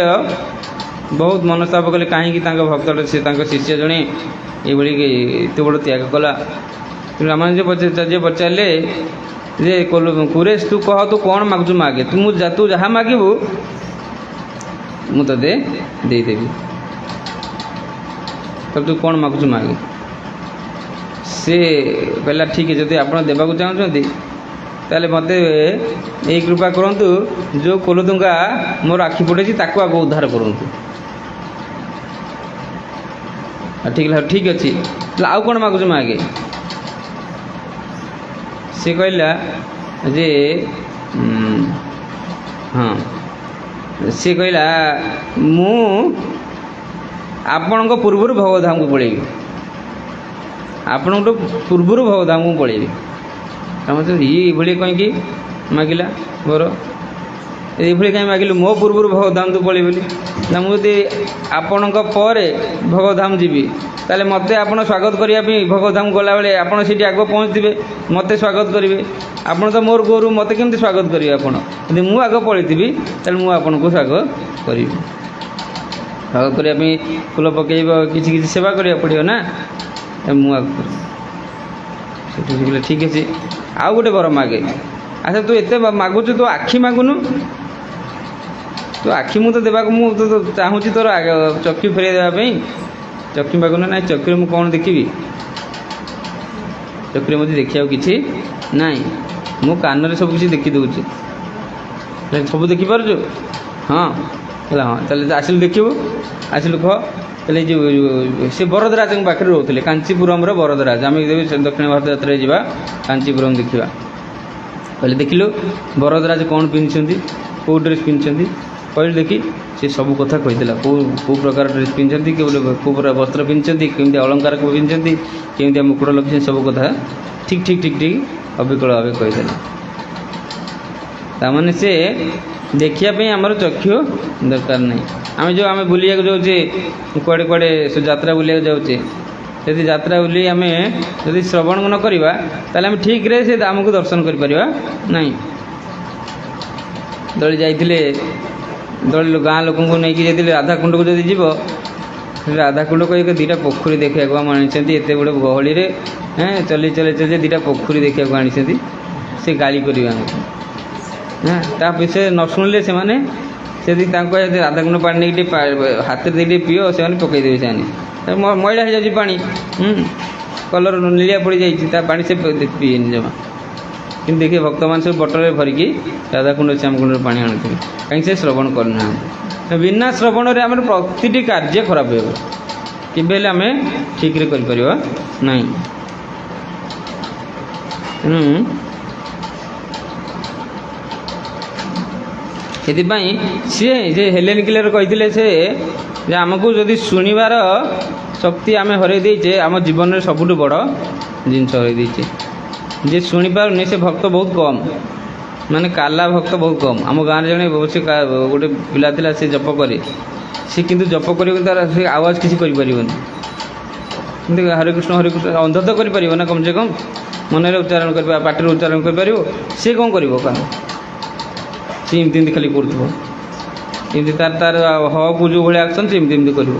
ବହୁତ ମନସ୍ତାପ କଲେ, କାହିଁକି ତାଙ୍କ ଭକ୍ତଟା, ସେ ତାଙ୍କ ଶିଷ୍ୟ ଜଣେ ଏଇଭଳି ଏତେ ବଡ଼ ତ୍ୟାଗ କଲା। ତେଣୁ ରାମାନୁଜାଚାର୍ଯ୍ୟ ପଚାରିଲେ ଯେ କୁରେଶ, ତୁ କହ, ତୁ କ'ଣ ମାଗୁଛୁ ମାଗେ, ତୁ ଯାହା ମାଗିବୁ ମୁଁ ତୋତେ ଦେଇଦେବି। ତୁ କ'ଣ ମାଗୁଛୁ ମାଗେ। ସେ କହିଲା ଠିକ୍ ଅଛି, ଯଦି ଆପଣ ଦେବାକୁ ଚାହୁଁଛନ୍ତି ତାହେଲେ ମୋତେ ଏଇ କୃପା କରନ୍ତୁ, ଯେଉଁ କୋଲୁତୁଙ୍ଗା ମୋର ଆଖି ଫୁଟେଇଛି ତାକୁ ଆଗ ଉଦ୍ଧାର କରନ୍ତୁ। ଠିକ୍ ଅଛି, ତାହେଲେ ଆଉ କ'ଣ ମାଗୁଛୁ ମାଗେ। ସେ କହିଲା ଯେ ସେ କହିଲା ମୁଁ ଆପଣଙ୍କ ପୂର୍ବରୁ ଭଗବଧାମକୁ ପଳେଇବି, ଆପଣଙ୍କଠୁ ପୂର୍ବରୁ ଭଗବଧାମକୁ ପଳେଇବି। ଇଏ ଏଇଭଳି କାହିଁକି ମାଗିଲା ବର, ଏଇଭଳି କାହିଁକି ମାଗିଲୁ, ମୋ ପୂର୍ବରୁ ଭଗବଧାମ ତୁ ପଳେଇବି ବୋଲି। ନା, ମୁଁ ଯଦି ଆପଣଙ୍କ ପରେ ଭଗବଧାମ ଯିବି, ତାହେଲେ ମୋତେ ଆପଣ ସ୍ୱାଗତ କରିବା ପାଇଁ ଭଗବଧାମ ଗଲାବେଳେ ଆପଣ ସେଠି ଆଗ ପହଞ୍ଚିଥିବେ, ମୋତେ ସ୍ୱାଗତ କରିବେ। ଆପଣ ତ ମୋର ଗୋରୁ, ମୋତେ କେମିତି ସ୍ୱାଗତ କରିବେ ଆପଣ? ଯଦି ମୁଁ ଆଗ ପଳେଇଥିବି ତାହେଲେ ମୁଁ ଆପଣଙ୍କୁ ସ୍ୱାଗତ କରିବି। ସ୍ୱାଗତ କରିବା ପାଇଁ ଫୁଲ ପକାଇବ, କିଛି କିଛି ସେବା କରିବାକୁ ପଡ଼ିବ ନା, ମୁଁ ଆଗ ସେଠି କହିଲେ ଠିକ୍ ଅଛି, ଆଉ ଗୋଟେ ବର ମାଗେ। ଆଚ୍ଛା, ତୁ ଏତେ ମାଗୁଛୁ, ତୁ ଆଖି ମାଗୁନୁ। ତୁ ଆଖି ମୁଁ ତ ଦେବାକୁ, ମୁଁ ତ ଚାହୁଁଛି ତୋର ଚକ୍ଷୁ ଫେରାଇ ଦେବା ପାଇଁ, ଚକ୍ଷୁ ମାଗୁନୁ। ନାହିଁ, ଚକ୍ଷୁରେ ମୁଁ କ'ଣ ଦେଖିବି, ଚକ୍ଷୁରେ ମୋତେ ଦେଖିବାକୁ କିଛି ନାହିଁ, ମୁଁ କାନରେ ସବୁ କିଛି ଦେଖିଦେଉଛି। ସବୁ ଦେଖିପାରୁଛୁ? ହଁ। ହେଲା, ହଁ, ତାହେଲେ ଆସିଲୁ ଦେଖିବୁ, ଆସିଲୁ କହ। ତାହେଲେ ଏ ଯେଉଁ ସେ ବରଦରାଜଙ୍କ ପାଖରେ ରହୁଥିଲେ, କାଞ୍ଚିପୁରମର ବରଦରାଜ। ଆମେ ଦକ୍ଷିଣ ଭାରତ ଯାତ୍ରାରେ ଯିବା, କାଞ୍ଚିପୁରମ ଦେଖିବା। କହିଲେ ଦେଖିଲୁ ବରଦରାଜ କ'ଣ ପିନ୍ଧିଛନ୍ତି, କେଉଁ ଡ୍ରେସ୍ ପିନ୍ଧିଛନ୍ତି, କହିଲୁ ଦେଖି। ସେ ସବୁ କଥା କହିଥିଲା, କେଉଁ ପ୍ରକାର ଡ୍ରେସ୍ ପିନ୍ଧିଛନ୍ତି, କେଉଁ ପ୍ରକାର ବସ୍ତ୍ର ପିନ୍ଧିଛନ୍ତି, କେମିତି ଅଳଙ୍କାର ପିନ୍ଧିଛନ୍ତି, କେମିତିଆ ମୁକୁଟ ଲଗେଇଛନ୍ତି, ସବୁ କଥା ଠିକ୍ ଅବିକଳ ଭାବେ କହିଦେଲା। ତାମାନେ ସେ ଦେଖିବା ପାଇଁ ଆମର ଚକ୍ଷୁ ଦରକାର ନାହିଁ। ଆମେ ବୁଲିବାକୁ ଯାଉଛେ କୁଆଡ଼େ କୁଆଡ଼େ ଯାତ୍ରା ବୁଲିବାକୁ ଯାଉଛେ, ଯଦି ଯାତ୍ରା ବୁଲି ଆମେ ଯଦି ଶ୍ରବଣ ନ କରିବା ତାହେଲେ ଆମେ ଠିକ୍ରେ ସେ ଆମକୁ ଦର୍ଶନ କରିପାରିବା ନାହିଁ। ଦଳି ଯାଇଥିଲେ, ଗାଁ ଲୋକଙ୍କୁ ନେଇକି ଯାଇଥିଲେ ରାଧାକୁଣ୍ଡକୁ ଯଦି ଯିବ, ରାଧାକୁଣ୍ଡ କହିକି ଦୁଇଟା ପୋଖରୀ ଦେଖିବାକୁ ଆମ ଆଣିଛନ୍ତି, ଏତେ ବଡ଼ ଗହଳିରେ ଚଲି ଦୁଇଟା ପୋଖରୀ ଦେଖିବାକୁ ଆଣିଛନ୍ତି, ସେ ଗାଳି କରିବେ ଆମକୁ। ତା ବିଷୟରେ ନ ଶୁଣିଲେ ସେମାନେ ଯଦି ତାଙ୍କ ରାଧାକୁଣ୍ଡ ପାଣି ନେଇକି ଟିକେ ହାତରେ ଦେଇ ଟିକେ ପିଅ, ସେମାନେ ପକାଇଦେବେ। ସେମାନେ ମଇଳା ହେଇଯାଉଛି ପାଣି, କଲର ନିଳିଆ ପଡ଼ିଯାଇଛି, ତା ପାଣି ସେ ପିଏନି ଜମା। କିନ୍ତୁ ଦେଖିବେ ଭକ୍ତମାନେ ସବୁ ବଟଲରେ ଭରିକି ରାଧାକୁଣ୍ଡ ଶ୍ୟାମକୁଣ୍ଡରେ ପାଣି ଆଣୁଥିବେ, କାହିଁକି ସେ ଶ୍ରବଣ କରୁନାହାନ୍ତି। ବିନା ଶ୍ରବଣରେ ଆମର ପ୍ରତିଟି କାର୍ଯ୍ୟ ଖରାପ ହେବ, କେବେ ହେଲେ ଆମେ ଠିକ୍ରେ କରିପାରିବା ନାହିଁ। ତେଣୁ ସେଥିପାଇଁ ସିଏ ଯେ ହେଲେନ୍ କିଲର କହିଥିଲେ ସେ ଯେ ଆମକୁ ଯଦି ଶୁଣିବାର ଶକ୍ତି ଆମେ ହରାଇ ଦେଇଛେ, ଆମ ଜୀବନରେ ସବୁଠୁ ବଡ଼ ଜିନିଷ ହରାଇ ଦେଇଛେ। ଯିଏ ଶୁଣିପାରୁନି ସେ ଭକ୍ତ ବହୁତ କମ୍, ମାନେ କାଲା ଭକ୍ତ ବହୁତ କମ୍। ଆମ ଗାଁରେ ଜଣେ ଗୋଟେ ପିଲା ଥିଲା, ସେ ଜପ କରେ, ସେ କିନ୍ତୁ ଜପ କରିବାକୁ ତାର ସେ ଆୱାଜ କିଛି କରିପାରିବନି। କିନ୍ତୁ ହରେ କୃଷ୍ଣ ଅନ୍ଧ ତ କରିପାରିବ ନା, କମ୍ ସେ କମ୍ ମନରେ ଉଚ୍ଚାରଣ କରିବା, ପାଟିରେ ଉଚ୍ଚାରଣ କରିପାରିବ। ସେ କ'ଣ କରିବ? କାରଣ ସେ ଏମିତି ଖାଲି କରୁଥିବ, ଏମିତି ତାର ହକୁ ଯେଉଁ ଭଳିଆ ଆକ୍ସନ୍ ସେ ଏମିତି କରିବ।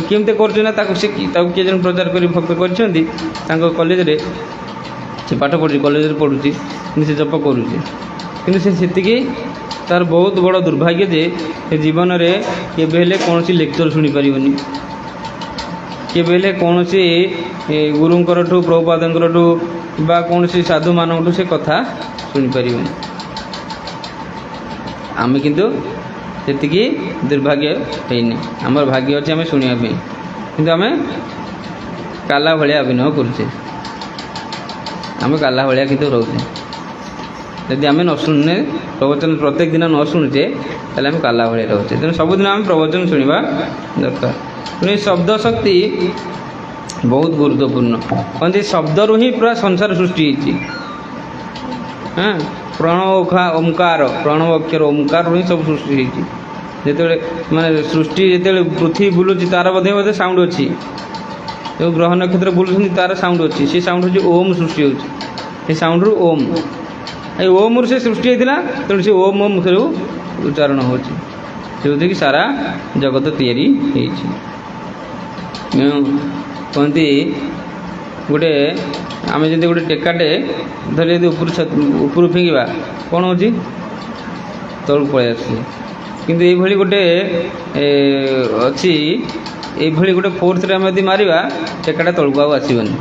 କେମିତି କରୁଛି ନା, ତାକୁ କିଏ ଜଣେ ପ୍ରଚାର କରି ଭକ୍ତ କରିଛନ୍ତି ତାଙ୍କ କଲେଜରେ, ସେ ପାଠ ପଢ଼ୁଛି, କଲେଜରେ ପଢ଼ୁଛି, କିନ୍ତୁ ସେ ଜପ କରୁଛି। କିନ୍ତୁ ସେ ସେତିକି ତାର ବହୁତ ବଡ଼ ଦୁର୍ଭାଗ୍ୟ ଯେ ସେ ଜୀବନରେ କେବେ ହେଲେ କୌଣସି ଲେକ୍ଚର ଶୁଣିପାରିବନି, କେବେ ହେଲେ କୌଣସି ଗୁରୁଙ୍କରଠୁ, ପ୍ରଭୁପାଦଙ୍କରଠୁ ବା କୌଣସି ସାଧୁମାନଙ୍କଠୁ ସେ କଥା ଶୁଣିପାରିବନି। ଆମେ କିନ୍ତୁ ସେତିକି ଦୁର୍ଭାଗ୍ୟ ହେଇନି, ଆମର ଭାଗ୍ୟ ଅଛି ଆମେ ଶୁଣିବା ପାଇଁ, କିନ୍ତୁ ଆମେ କାଲା ଭଳିଆ ଅଭିନୟ କରୁଛେ, ଆମେ କାଲା ଭଳିଆ କିନ୍ତୁ ରହୁଛେ। ଯଦି ଆମେ ନ ଶୁଣୁନେ, ପ୍ରବଚନ ପ୍ରତ୍ୟେକ ଦିନ ନ ଶୁଣୁଛେ, ତାହେଲେ ଆମେ କାଲା ଭଳିଆ ରହୁଛେ। ତେଣୁ ସବୁଦିନ ଆମେ ପ୍ରବଚନ ଶୁଣିବା ଦରକାର। ତେଣୁ ଏ ଶବ୍ଦ ଶକ୍ତି ବହୁତ ଗୁରୁତ୍ୱପୂର୍ଣ୍ଣ। କହନ୍ତି ଶବ୍ଦରୁ ହିଁ ପୁରା ସଂସାର ସୃଷ୍ଟି ହେଇଛି। ପ୍ରଣବ ଅକ୍ଷର ଓମକାରରୁ ହିଁ ସବୁ ସୃଷ୍ଟି ହେଇଛି। ଯେତେବେଳେ ମାନେ ସୃଷ୍ଟି, ଯେତେବେଳେ ପୃଥିବୀ ବୁଲୁଛି ତାର ମଧ୍ୟ ସାଉଣ୍ଡ ଅଛି, ଯେଉଁ ଗ୍ରହ ନକ୍ଷତ୍ର ବୁଲୁଛନ୍ତି ତାର ସାଉଣ୍ଡ ଅଛି, ସେ ସାଉଣ୍ଡ ହେଉଛି ଓମ୍ ସୃଷ୍ଟି ହେଉଛି। ସେ ସାଉଣ୍ଡରୁ ଓମ୍, ଏଇ ଓମ୍ରୁ ସେ ସୃଷ୍ଟି ହେଇଥିଲା, ତେଣୁ ସେ ଓମ୍ ସବୁ ଉଚ୍ଚାରଣ ହେଉଛି, ଯେଉଁଥିରେ କି ସାରା ଜଗତ ତିଆରି ହେଇଛି। କହନ୍ତି ଗୋଟେ ଆମେ ଯଦି ଗୋଟେ ଟେକାଟେ ଧରି ଯଦି ଉପରୁ ଫିଙ୍ଗିବା କ'ଣ ହେଉଛି? ତଳକୁ ପଳେଇ ଆସୁଛି। କିନ୍ତୁ ଏଇଭଳି ଗୋଟେ ଅଛି, এইଭଳି ଗୋଟେ ଫୋର୍ସରେ ଆମେ ଯଦି ମାରିବା ଟେକାଟା ତଳକୁ ଆଉ ଆସିବନି।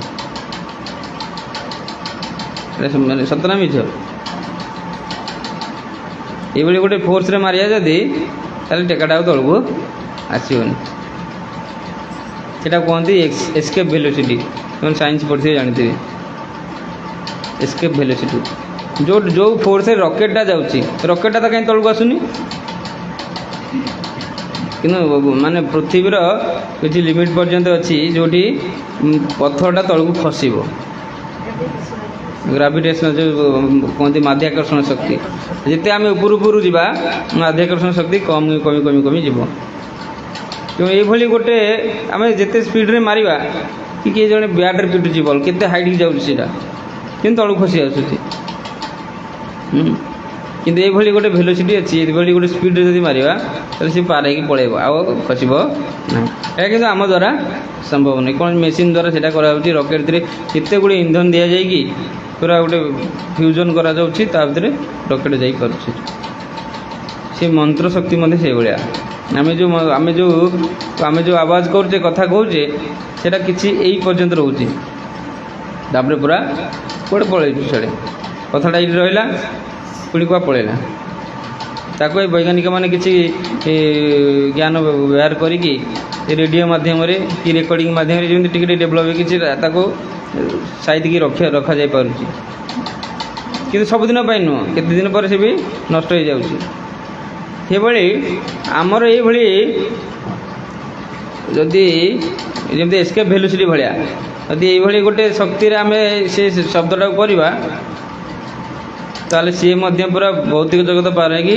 ମାନେ ସତ ନା ମିଛ? এইଭଳି ଗୋଟେ ଫୋର୍ସରେ ମାରିବା ଯଦି, ତାହେଲେ ଟେକାଟା ଆଉ ତଳକୁ ଆସିବନି। ସେଟା କୁହନ୍ତି ଏସ୍କେପ୍ ଭେଲୋସିଟି। ସେମାନେ ସାଇନ୍ସ ପଢ଼ିଥିବେ ଜାଣିଥିବେ। ଏସ୍କେପ୍ ଭେଲୋସିଟି, ଯେଉଁ ଫୋର୍ସରେ ରକେଟଟା ଯାଉଛି, ରକେଟଟା ତ କାହିଁ ତଳକୁ ଆସୁନି? କିନ୍ତୁ ମାନେ ପୃଥିବୀର କିଛି ଲିମିଟ୍ ପର୍ଯ୍ୟନ୍ତ ଅଛି ଯେଉଁଠି ପଥରଟା ତଳକୁ ଖସିବ। ଗ୍ରାଭିଟେସନ୍ ଯେଉଁ କୁହନ୍ତି ମାଧ୍ୟାକର୍ଷଣ ଶକ୍ତି, ଯେତେ ଆମେ ଉପରୁ ଯିବା ମାଧ୍ୟାକର୍ଷଣ ଶକ୍ତି କମି ଯିବ। ତେଣୁ ଏଇଭଳି ଗୋଟେ ଆମେ ଯେତେ ସ୍ପିଡ଼ରେ ମାରିବା, କି କିଏ ଜଣେ ବ୍ୟାଟ୍ରେ ପିଟୁଛି ବଲ୍, କେତେ ହାଇଟ୍କି ଯାଉଛି ସେଇଟା, କିନ୍ତୁ ତଳକୁ ଖସି ଆସୁଛି। କିନ୍ତୁ ଏଇଭଳି ଗୋଟେ ଭେଲୋସିଟି ଅଛି, ଏଇଭଳି ଗୋଟେ ସ୍ପିଡ଼ରେ ଯଦି ମାରିବା ତାହେଲେ ସେ ପାର ହେଇକି ପଳେଇବ, ଆଉ ଖସିବ ନାହିଁ। ଏହା କିନ୍ତୁ ଆମ ଦ୍ୱାରା ସମ୍ଭବ ନାହିଁ। କ'ଣ ମେସିନ୍ ଦ୍ୱାରା ସେଇଟା କରାଯାଉଛି। ରକେଟ୍ରେ କେତେ ଗୁଡ଼ିଏ ଇନ୍ଧନ ଦିଆଯାଇକି ପୁରା ଗୋଟେ ଫ୍ୟୁଜନ୍ କରାଯାଉଛି, ତା ଭିତରେ ରକେଟ୍ ଯାଇପାରୁଛି। ସେ ମନ୍ତ୍ର ଶକ୍ତି ମଧ୍ୟ ସେଇଭଳିଆ। ଆମେ ଯେଉଁ ଆବାଜ କରୁଛେ, କଥା କହୁଛେ, ସେଇଟା କିଛି ଏଇ ପର୍ଯ୍ୟନ୍ତ ରହୁଛି, ତାପରେ ପୁରା କୁଆଡ଼େ ପଳେଇଛୁ ସିଆଡ଼େ, କଥାଟା ଏଇଠି ରହିଲା, ପୁଣି କୁଆ ପଳେଇଲା। ତାକୁ ଏ ବୈଜ୍ଞାନିକମାନେ କିଛି ଜ୍ଞାନ ବ୍ୟବହାର କରିକି ରେଡ଼ିଓ ମାଧ୍ୟମରେ କି ରେକର୍ଡ଼ିଂ ମାଧ୍ୟମରେ ଯେମିତି ଟିକେ ଡେଭଲପ୍ ହେଇକି ତାକୁ ସାଇତିକି ରଖାଯାଇପାରୁଛି। କିନ୍ତୁ ସବୁଦିନ ପାଇଁ ନୁହଁ, କେତେ ଦିନ ପରେ ସେ ବି ନଷ୍ଟ ହେଇଯାଉଛି। ସେଭଳି ଆମର ଏଇଭଳି ଯଦି ଯେମିତି ଏସ୍କେପ୍ ଭେଲୋସିଟି ଭଳିଆ, ଯଦି ଏଇଭଳି ଗୋଟେ ଶକ୍ତିରେ ଆମେ ସେ ଶବ୍ଦଟାକୁ କରିବା, ताले सी पूरा भौतिक जगत पार है कि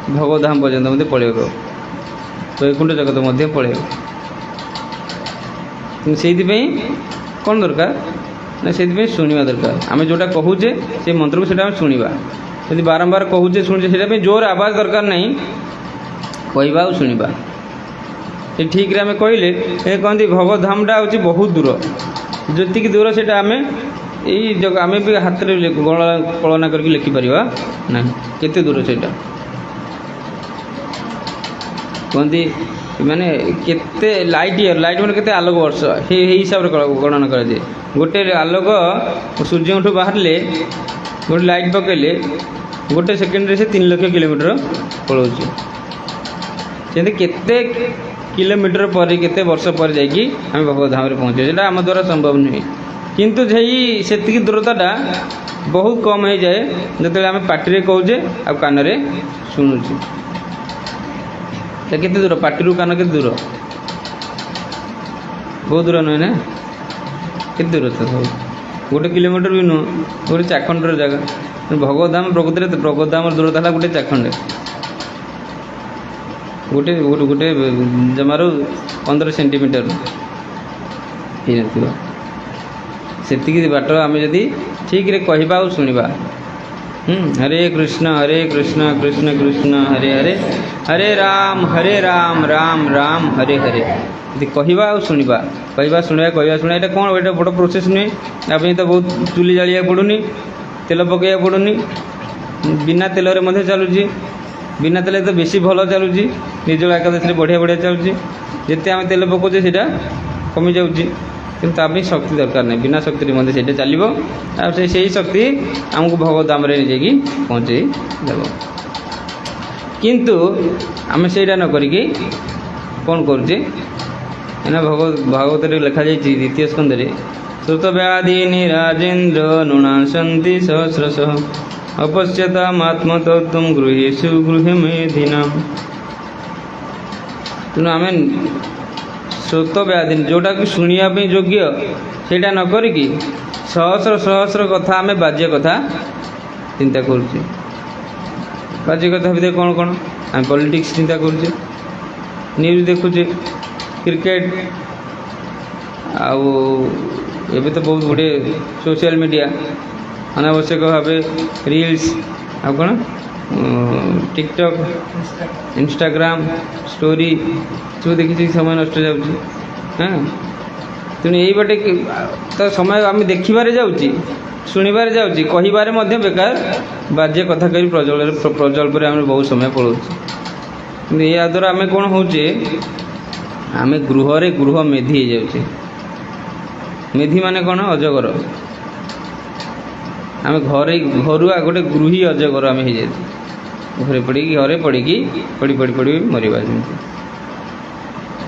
भगवधाम पर्यंत मध्य पलैब वैकुंठ जगत मध्य पलैब से कौन दरकार ना से शुणा दरकार आम जोटा कहूचे से मंत्र को सीटा शुणा यदि बारंबार कहूचे शुणे से जोर आवाज दरकार नहीं कहवा और शुणा ये ठीक रे आम कहले कहती भगवधामटा हूँ बहुत दूर जी दूर से आम यही जगह आम भी हाथ में कलना करके लिखिपर ना केते दूर से कहती माने केते लाइट ईयर लाइट मैंने केते आलोक वर्ष हिसाब से गणना कराए गोटे आलोक सूर्य बाहर गोटे लाइट पकड़े गोटे सेकेंड से 3 लाख किलोमीटर पलाऊँ केते किलोमीटर पर केते वर्ष पर जाकि आम भगवधाम पहुँचे से आम द्वारा संभव नुहे किंतु से दूरता बहुत कम हो जाए जो आम पार्टी कहे आ कान शुणुचे केते दूर पार्टी कान के दूर बहुत दूर नुहे ना के दूर तो सब गोटे किलोमीटर भी नुह गोटे चाखंडर जगह भगवधाम प्रकृति भगवधाम दूरता है गोटे चाखंड गोटे गोटे गोटे जमार 15 सेंटीमीटर से बाट आम जदि ठीक रे कहवा और शुणा हरे कृष्ण कृष्ण कृष्ण हरे हरे हरे राम राम राम हरे हरे यदि कहवा और शुणा कहवा शुणा कहवा शुणा यहाँ कौन ये बड़ प्रोसेस नुहे आप तो बहुत चुली जालिया पड़ूनी तेल पकड़ा पड़ूनी बिना तेल चलुची बिना तेल तो बेसी भल चलुची निर्जला एकादशी बढ़िया बढ़िया चलुची जिते आम तेल पकाउे से कमी जाऊँगी किंतु ताप शक्ति दरकार नहीं बिना शक्ति से चलो से शक्ति आमको भगवधाम नहीं पहुँचे देव किंतु आम से न करिकी कौन करुचे भागवत लिखा जाए द्वितीय स्कंद श्रुत व्याधि राजेन्द्र नुणासंति सहस्रशः अपश्यतात्मतत्व गृहेशु गृह मेधिना तेणु आम श्रोत व्याधि जोटा कि शुणापी योग्य सेटा न करिकी सहस्र सहस्र कथा आम बाज्य कथा चिंता करुचे बाज्य कथा भितर कौन कौन आम पॉलिटिक्स चिंता करुचे न्यूज देखुचे क्रिकेट आउ एबे तो बहुत गुड़े सोशल मीडिया अनावश्यक भाव रील्स आ कौन टिकटॉक इंस्टाग्राम स्टोरी सब देखी समय नष्ट जाऊँगी हाँ तेणु यही बाटे तो समय आम देखिबार जाऊँगी शुणिबार जाऊँगी कहिबार मध्य बेकार बाज्य कथा कही प्रजल्प आम बहुत समय पलाऊँ कि या द्वारा आम कौन होचे आम गृह गृह मेधी हो जाऊे मेधी माने कौन अजगर आम घरे घरुआ गोटे गृही अजगर आम हो जाए घरे पड़ी पड़ी पड़ी पड़ी मरवा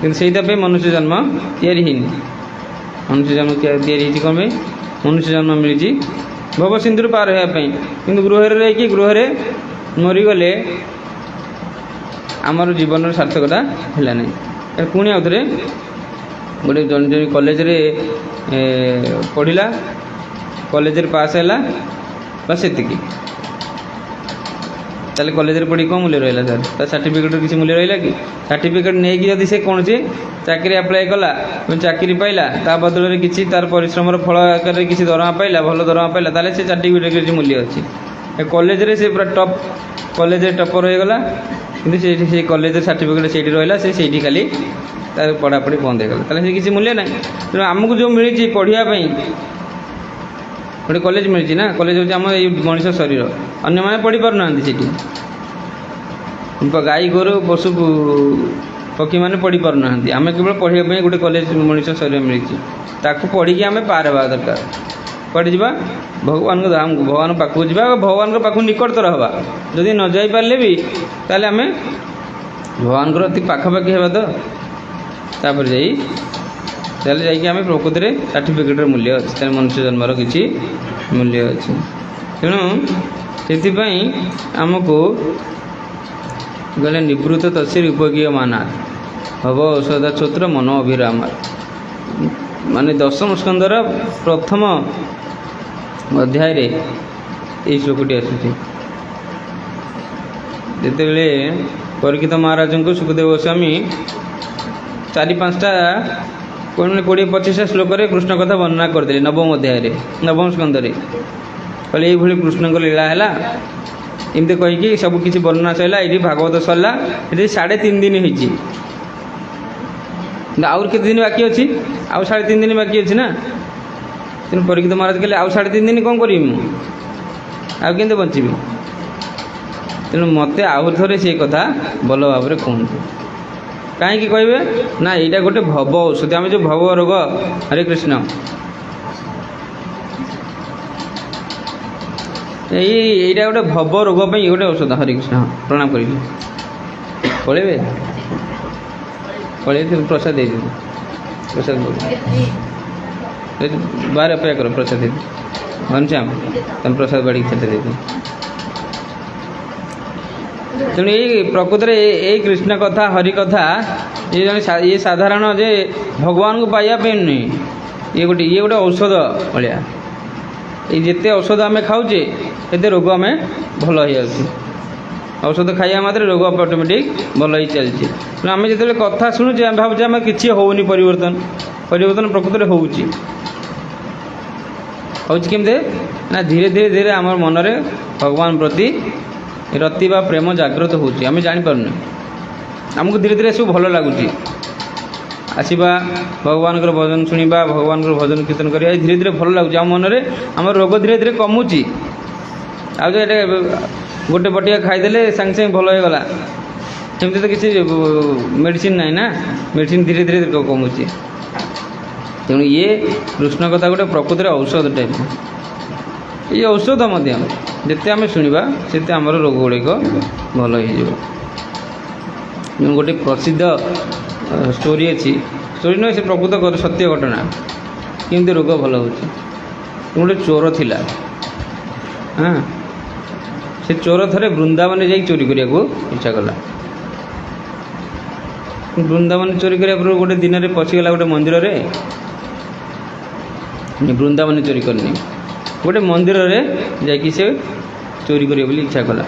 कि मनुष्य जन्म तैयारी मनुष्य जन्म तैयारी कौन भाई मनुष्य जन्म मिली भव सिंधु पार होगापी कि गृह रही गृह मरीगले आमर जीवन सार्थकता है ना पुणी आउ थे गोटे जन जन कॉलेज रे पढ़ला कॉलेज रे पास है बस से ताले कॉलेज रे पढ़ी कौन मूल्य रहा सर सर्टिफिकेट किसी मूल्य रहा कि सर्टिफिकेट नहीं कि जब से कौन से चाकरी अप्लाई कला चाकरी पाइला ता बदल में किसी तार परिश्रम फल आकार किसी दरमा पाइला भल दरमा पाइला ताले से सर्टिफिकेट किसी मूल्य अच्छी कॉलेज रे से पूरा टॉप कॉलेज रे टॉपर हो गला कि से कॉलेज सर्टिफिकेट से रहा से खाली तार पढ़ापढ़ी बंद हो गला से किसी मूल्य ना तेणु आमको जो मिली पढ़ाई गोटे कॉलेज मिली ना कॉलेज हूँ आम मनुष्य शरीर अन्य मैंने पढ़ी पार ना गाई गोरु पशु पक्षी मैंने पढ़ी पार ना आम केवल पढ़ाई गोटे कॉलेज मनुष्य शरीर मिली ताकू पढ़ी आम पार हवा दरकार कड़े जा भगवान को धाम भगवान पाखु जा भगवान पाखु निकटतर हवा जदि न जाई पारे भी ताले आम भगवान अति पाखापाखि हवा तो तापर जाइए आम प्रकृति में सर्टिफिकेट मूल्य अच्छे मनुष्य जन्मर किसी मूल्य अच्छे तेणु से आमको गले निवृत्त तस्वीर उपयोगी माना भव औषधा छोत्र मन अभिराम माने दशम स्कंदर प्रथम अध्याय এই ଶ୍ଳୋକଟି ଆସୁଛି। ଯେତେବେଳେ ପରୀକ୍ଷିତ ମହାରାଜଙ୍କୁ ସୁଖଦେବ ଗୋସ୍ୱାମୀ 4-5ଟା 20-25ଟା ଶ୍ଳୋକରେ କୃଷ୍ଣ କଥା ବର୍ଣ୍ଣନା କରିଦେଲେ ନବମ ଅଧ୍ୟାୟରେ, ନବମ ସ୍କନ୍ଧରେ। କହିଲେ ଏଇଭଳି କୃଷ୍ଣଙ୍କ ଲୀଳା ହେଲା, ଏମିତି କହିକି ସବୁ କିଛି ବର୍ଣ୍ଣନା ସରିଲା। ଏଇଠି ଭାଗବତ ସରିଲା। ଏଠି 3.5 ଦିନ ହେଇଛି। ଆହୁରି କେତେ ଦିନ ବାକି ଅଛି? ଆଉ 3.5 ଦିନ ବାକି ଅଛି ନା। ତେଣୁ ପରୀକ୍ଷିତ ମହାରାଜ କହିଲେ ଆଉ 3.5 ଦିନ କ'ଣ କରିବି ମୁଁ, ଆଉ କେମିତି ବଞ୍ଚିବି? ତେଣୁ ମୋତେ ଆହୁରି ଥରେ ସେଇ କଥା ଭଲ ଭାବରେ କୁହନ୍ତୁ। କାହିଁକି କହିବେ ନା ଏଇଟା ଗୋଟେ ଭବ ଔଷଧ। ଆମେ ଯେଉଁ ଭବ ରୋଗ, ହରେ କୃଷ୍ଣ, এইটা ଗୋଟେ ଭବ ରୋଗ ପାଇଁ ଗୋଟେ ଔଷଧ। ହରେ କୃଷ୍ଣ, ପ୍ରଣାମ କରିବି। ପଳେଇବେ ପଳେଇବେ, ପ୍ରସାଦ ଦେଇଦେବି। ପ୍ରସାଦ ବାହାରେ ଅପେକ୍ଷା କର, ପ୍ରସାଦ ଦେଇଦେବି। ଘନଶ୍ୟାମ ତମେ ପ୍ରସାଦ ବାଡ଼ିକି ସେଟା ଦେଇଦେବି। ତେଣୁ ଏଇ ପ୍ରକୃତରେ ଏଇ କୃଷ୍ଣ କଥା, ହରି କଥା, ଇଏ ସାଧାରଣ ଯେ ଭଗବାନଙ୍କୁ ପାଇବା ପାଇଁ ନୁହେଁ। ଇଏ ଗୋଟେ ଔଷଧ ଭଳିଆ। ଏଇ ଯେତେ ଔଷଧ ଆମେ ଖାଉଛେ ସେତେ ରୋଗ ଆମେ ଭଲ ହେଇଯାଉଛି। ଔଷଧ ଖାଇବା ମାତ୍ରେ ରୋଗ ଅଟୋମେଟିକ୍ ଭଲ ହେଇ ଚାଲିଛି। ତେଣୁ ଆମେ ଯେତେବେଳେ କଥା ଶୁଣୁଛେ ଆମେ ଭାବୁଛେ ଆମେ କିଛି ହେଉନି ପରିବର୍ତ୍ତନ ପ୍ରକୃତରେ ହେଉଛି। ହେଉଛି କେମିତି ନା ଧୀରେ ଧୀରେ ଆମର ମନରେ ଭଗବାନ ପ୍ରତି ରତି ବା ପ୍ରେମ ଜାଗ୍ରତ ହେଉଛି। ଆମେ ଜାଣିପାରୁନି, ଆମକୁ ଧୀରେ ଧୀରେ ସବୁ ଭଲ ଲାଗୁଛି। ଆସିବା ଭଗବାନଙ୍କର ଭଜନ ଶୁଣିବା, ଭଗବାନଙ୍କର ଭଜନ କୀର୍ତ୍ତନ କରିବା, ଧୀରେ ଧୀରେ ଭଲ ଲାଗୁଛି। ଆମ ମନରେ ଆମର ରୋଗ ଧୀରେ ଧୀରେ କମୁଛି। ଆଉ ଯେ ଏଇଟା ଗୋଟେ ବଟିକା ଖାଇଦେଲେ ସାଙ୍ଗେ ସାଙ୍ଗେ ଭଲ ହେଇଗଲା, ସେମିତି ତ କିଛି ମେଡ଼ିସିନ ନାହିଁ ନା। ମେଡ଼ିସିନ ଧୀରେ ଧୀରେ କମୁଛି। ତେଣୁ ଇଏ କୃଷ୍ଣ କଥା ଗୋଟେ ପ୍ରକୃତରେ ଔଷଧ ଟାଇପ୍। ଏଇ ଔଷଧ ମଧ୍ୟ ଯେତେ ଆମେ ଶୁଣିବା ସେତେ ଆମର ରୋଗ ଗୁଡ଼ିକ ଭଲ ହେଇଯିବ। ଗୋଟେ ପ୍ରସିଦ୍ଧ ଷ୍ଟୋରି ଅଛି, ଷ୍ଟୋରି ନୁହେଁ, ସେ ପ୍ରକୃତ ସତ୍ୟ ଘଟଣା। କେମିତି ରୋଗ ଭଲ ହେଉଛି। ଗୋଟେ ଚୋର ଥିଲା। ସେ ଚୋର ଥରେ ବୃନ୍ଦାବନ ଯାଇ ଚୋରି କରିବାକୁ ଇଚ୍ଛା କଲା। ବୃନ୍ଦାବନ ଚୋରି କରିବା ପୂର୍ବରୁ ଗୋଟେ ଦିନରେ ପଶିଗଲା ଗୋଟେ ମନ୍ଦିରରେ। ବୃନ୍ଦାବନ ଚୋରି କରିନି, ଗୋଟେ ମନ୍ଦିରରେ ଯାଇକି ସେ ଚୋରି କରିବ ବୋଲି ଇଚ୍ଛା କଲା।